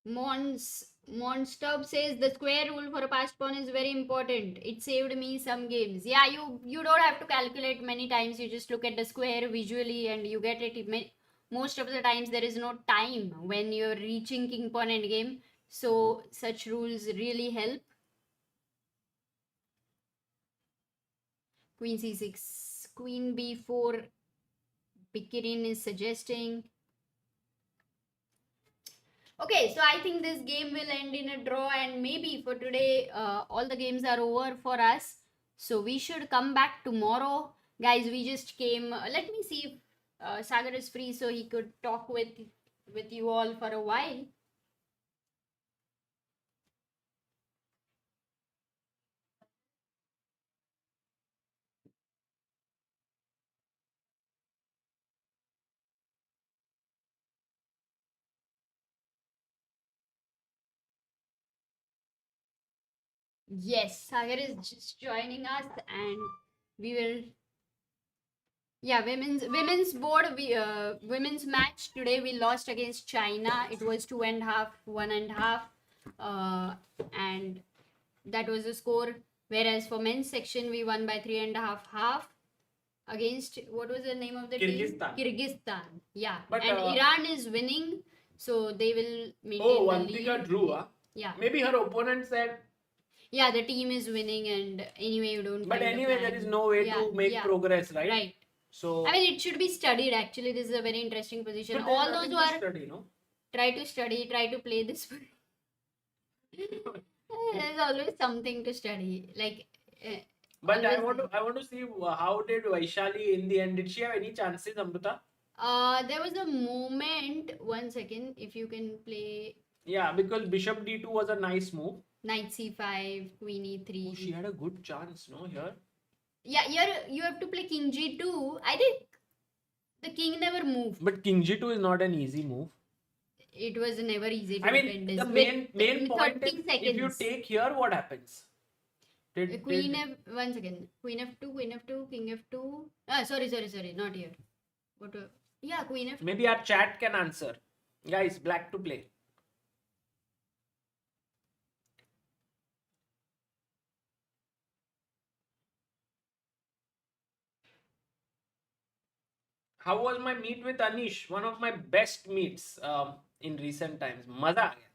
Monstub says the square rule for a passed pawn is very important. It saved me some games. Yeah, you don't have to calculate many times. You just look at the square visually and you get it. Most of the times there is no time when you're reaching king pawn endgame. So such rules really help. Queen c6, queen b4. Bikirin is suggesting. Okay, so I think this game will end in a draw, and maybe for today, all the games are over for us. So we should come back tomorrow. Guys, we just came. Let me see if Sagar is free so he could talk with you all for a while. Yes, Sagar is just joining us, and we will. Yeah, women's board. Women's match today we lost against China. It was 2.5, 1.5, and that was the score. Whereas for men's section we won by 3.5 half against, what was the name of the Kyrgyzstan. team? Kyrgyzstan. Yeah, But, and Iran is winning, so they will maintain the lead. Antika drew. Yeah. Maybe her opponent said. Yeah, the team is winning, and anyway you don't. But find a anyway, plan. there is no way to make progress, right? Right. So I mean, it should be studied. Actually, this is a very interesting position. but All those who are study, no? try to study, try to play this. There's always something to study. Like, But I always want to see how did Vaishali in the end. Did she have any chances, Amruta? there was a moment. 1 second, if you can play Yeah, because Bishop D2 was a nice move. knight c5, queen e3. Oh, she had a good chance, no? Here. Yeah, here you have to play king g2. I think the king never moved. But King G2 is not an easy move. It was never easy to I mean, defend this. the With main point 30 is if you seconds. take here, what happens? Queen F, one second. Queen F2, Queen F2, King F2. Ah, sorry, not here. What? Yeah, Queen F. Maybe our chat can answer. Guys, black to play. How was my meet with Anish? One of my best meets in recent times. Maza aa gaya.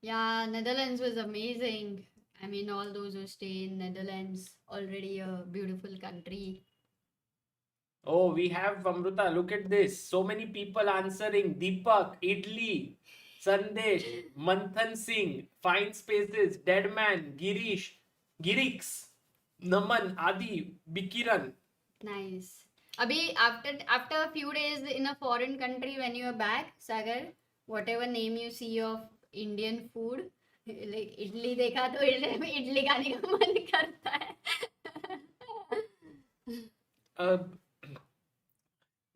Yeah, Netherlands was amazing. I mean, all those who stay in Netherlands, already a beautiful country. Oh, we have Amruta. Look at this. So many people answering. Deepak, Idli, Sandesh, Manthan Singh, Fine Spaces, Deadman, Girish, Girix, Naman, Adi, Bikiran. Nice. Abhi, after a few days in a foreign country, when you are back, Sagar, whatever name you see of Indian food, like idli देखा तो idli खाने का मन करता है. अब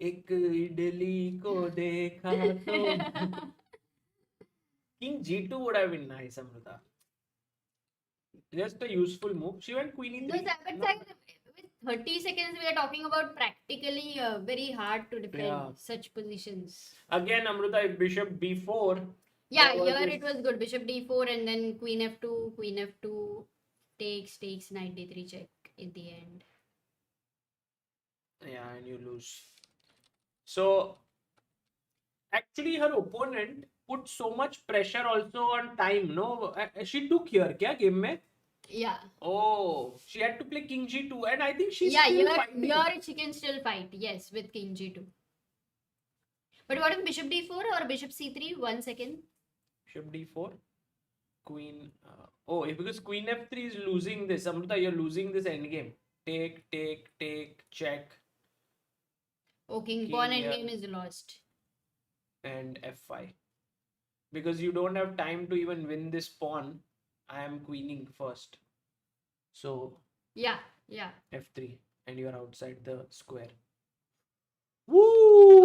एक इडली को देखा तो King G2 would have been nice, Amruta. Just a useful move. She went Queen E3. No, sir, but sir, with 30 seconds, we are talking about practically very hard to defend Yeah. such positions. Again, Amruta, if Bishop B4. Yeah, there was here this- it was good. Bishop d4 and then Queen f2, Queen f2, takes, knight d3 check at the end. Yeah, and you lose. So, actually, her opponent put so much pressure also on time. No, she took here, kya game mein? Yeah. Oh, she had to play King G2, and I think she's Yeah, still here, fighting. here she can still fight. Yes, with King g2. But what if Bishop d4 or Bishop c3? 1 second. Bishop D4, Queen. Because Queen F3 is losing this. Amruta, you're losing this endgame. Take, check, Oh, King King pawn here. endgame is lost. and F5. Because you don't have time to even win this pawn. I am queening first. So Yeah. F3, and you're outside the square. Woo!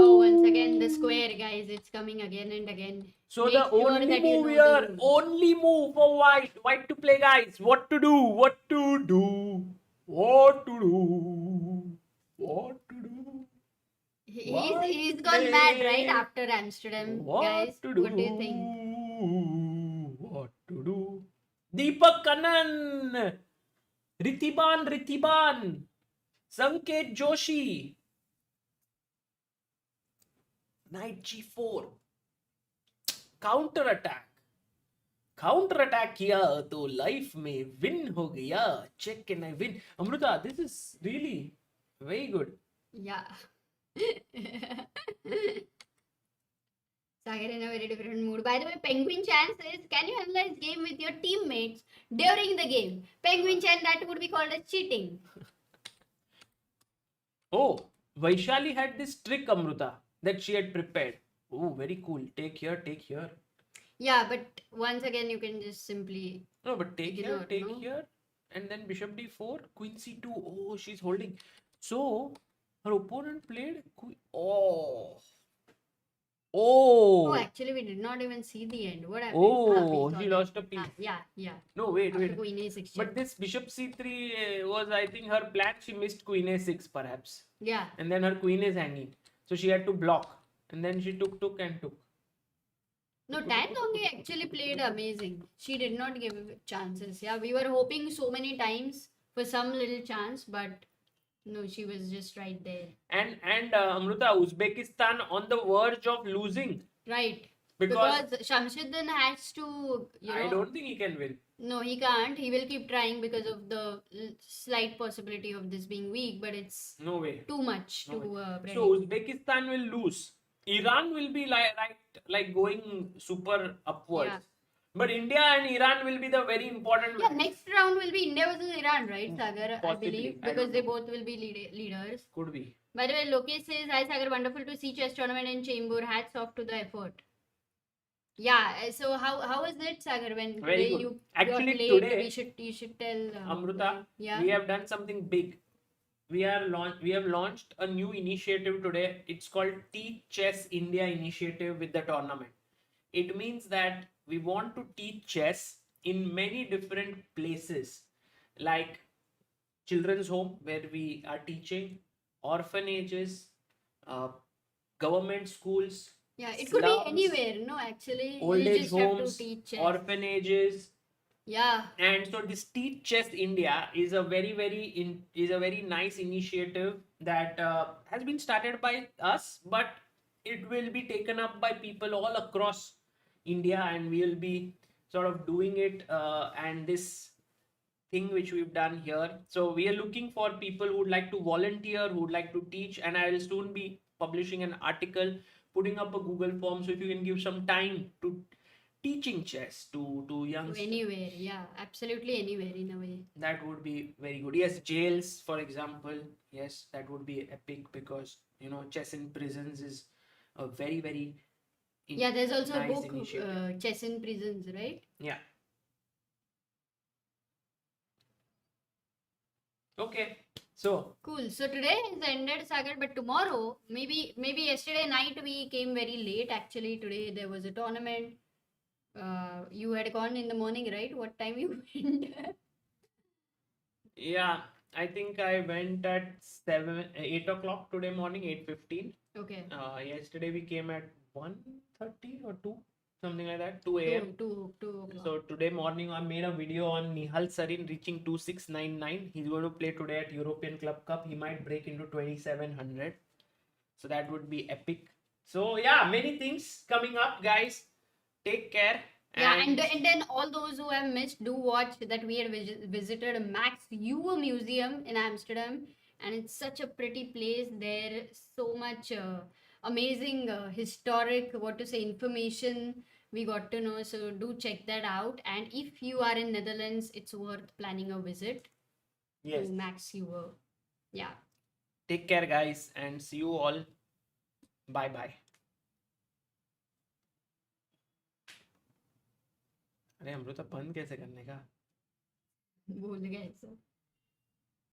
Oh, once again, the square, guys. It's coming again and again. So Make the sure only that you move know here, the rules. only move for white to play, guys. What to do? He's gone mad, right? After Amsterdam, guys. To do? What do you think? What to do? Deepak Kannan, Ritiban, Sanket Joshi, Knight G4, counter attack किया तो life में win हो गया check and I win Amrita this is really very good Yeah. Sagar in a very different mood. By the way, Penguin Chan says, can you analyze game with your teammates during the game? Penguin Chan, that would be called as cheating. Oh, Vaishali had this trick, Amruta, that she had prepared. Oh, very cool. Take here. Yeah, but once again, you can just simply... No, but take Ignore, here, no? here. And then bishop d4, queen c2. Oh, she's holding. So, her opponent played queen. Oh. Oh, actually, we did not even see the end. What happened? Oh, we saw she that. lost a piece. Yeah. No, wait. After Queen a6 check. But this bishop c3 was, I think, her plan. She missed queen a6, perhaps. Yeah. And then her queen is hanging. So she had to block. And then she took. No, Tan Tongi actually played amazing. She did not give chances. Yeah, we were hoping so many times for some little chance, but no, she was just right there. And Amruta, Uzbekistan on the verge of losing. Right. Because Shamsuddin has to, I don't think he can win. No, he can't. He will keep trying because of the slight possibility of this being weak, but it's No way. too much No to predict. So Uzbekistan will lose. Iran will be like going super upwards. Yeah. But India and Iran will be the very important. Yeah, next round will be India versus Iran, right, Sagar? Possibly. I believe, I because don't they know. both will be leaders. Could be. By the way, Lokesh says, hi Sagar, wonderful to see chess tournament in Chembur. Hats off to the effort. Yeah, so how was it, Sagar? When Very today good. you Actually, got late, today, you should tell Amruta, yeah. we have done something big. we have launched a new initiative today. It's called Teach Chess India initiative with the tournament. It means that we want to teach chess in many different places, like children's home where we are teaching, orphanages, uh, government schools, Yeah, it could be slums, anywhere, no, actually. old You age just have to homes, teach chess. orphanages. Yeah. And so this Teach Chess India is a very nice initiative that has been started by us, but it will be taken up by people all across India, and we will be sort of doing it. And this thing which we've done here, so we are looking for people who would like to volunteer, who would like to teach, and I will soon be publishing an article, putting up a Google form. So if you can give some time to teaching chess to youngsters, Anywhere, yeah, absolutely anywhere in a way. that would be very good. Yes, jails, for example. Yes, that would be epic, because chess in prisons is a very Yeah, there's also a nice book, initiative. Chess in Prisons, right? Yeah. Okay. So Cool. So today is ended, Sagar, but tomorrow, maybe yesterday night we came very late. Actually, today there was a tournament. You had gone in the morning, right? What time you went? yeah, I think I went at 8 o'clock today morning, 8:15. Okay. Yesterday we came at 1:30 or 2, something like that, 2 a.m. Two o'clock. So today morning I made a video on Nihal Sarin reaching 2699. He's going to play today at European Club Cup. He might break into 2700. So that would be epic. So yeah, many things coming up, guys. Take care. Yeah, and then all those who have missed, do watch that we had visited Max Euwe Museum in Amsterdam, and it's such a pretty place. There so much amazing historic, what to say, information we got to know. So do check that out. And if you are in Netherlands, it's worth planning a visit yes, to Max Euwe. Yeah. take care, guys, and see you all. Bye bye. अरे अमृता बंद कैसे करने का भूल गए सब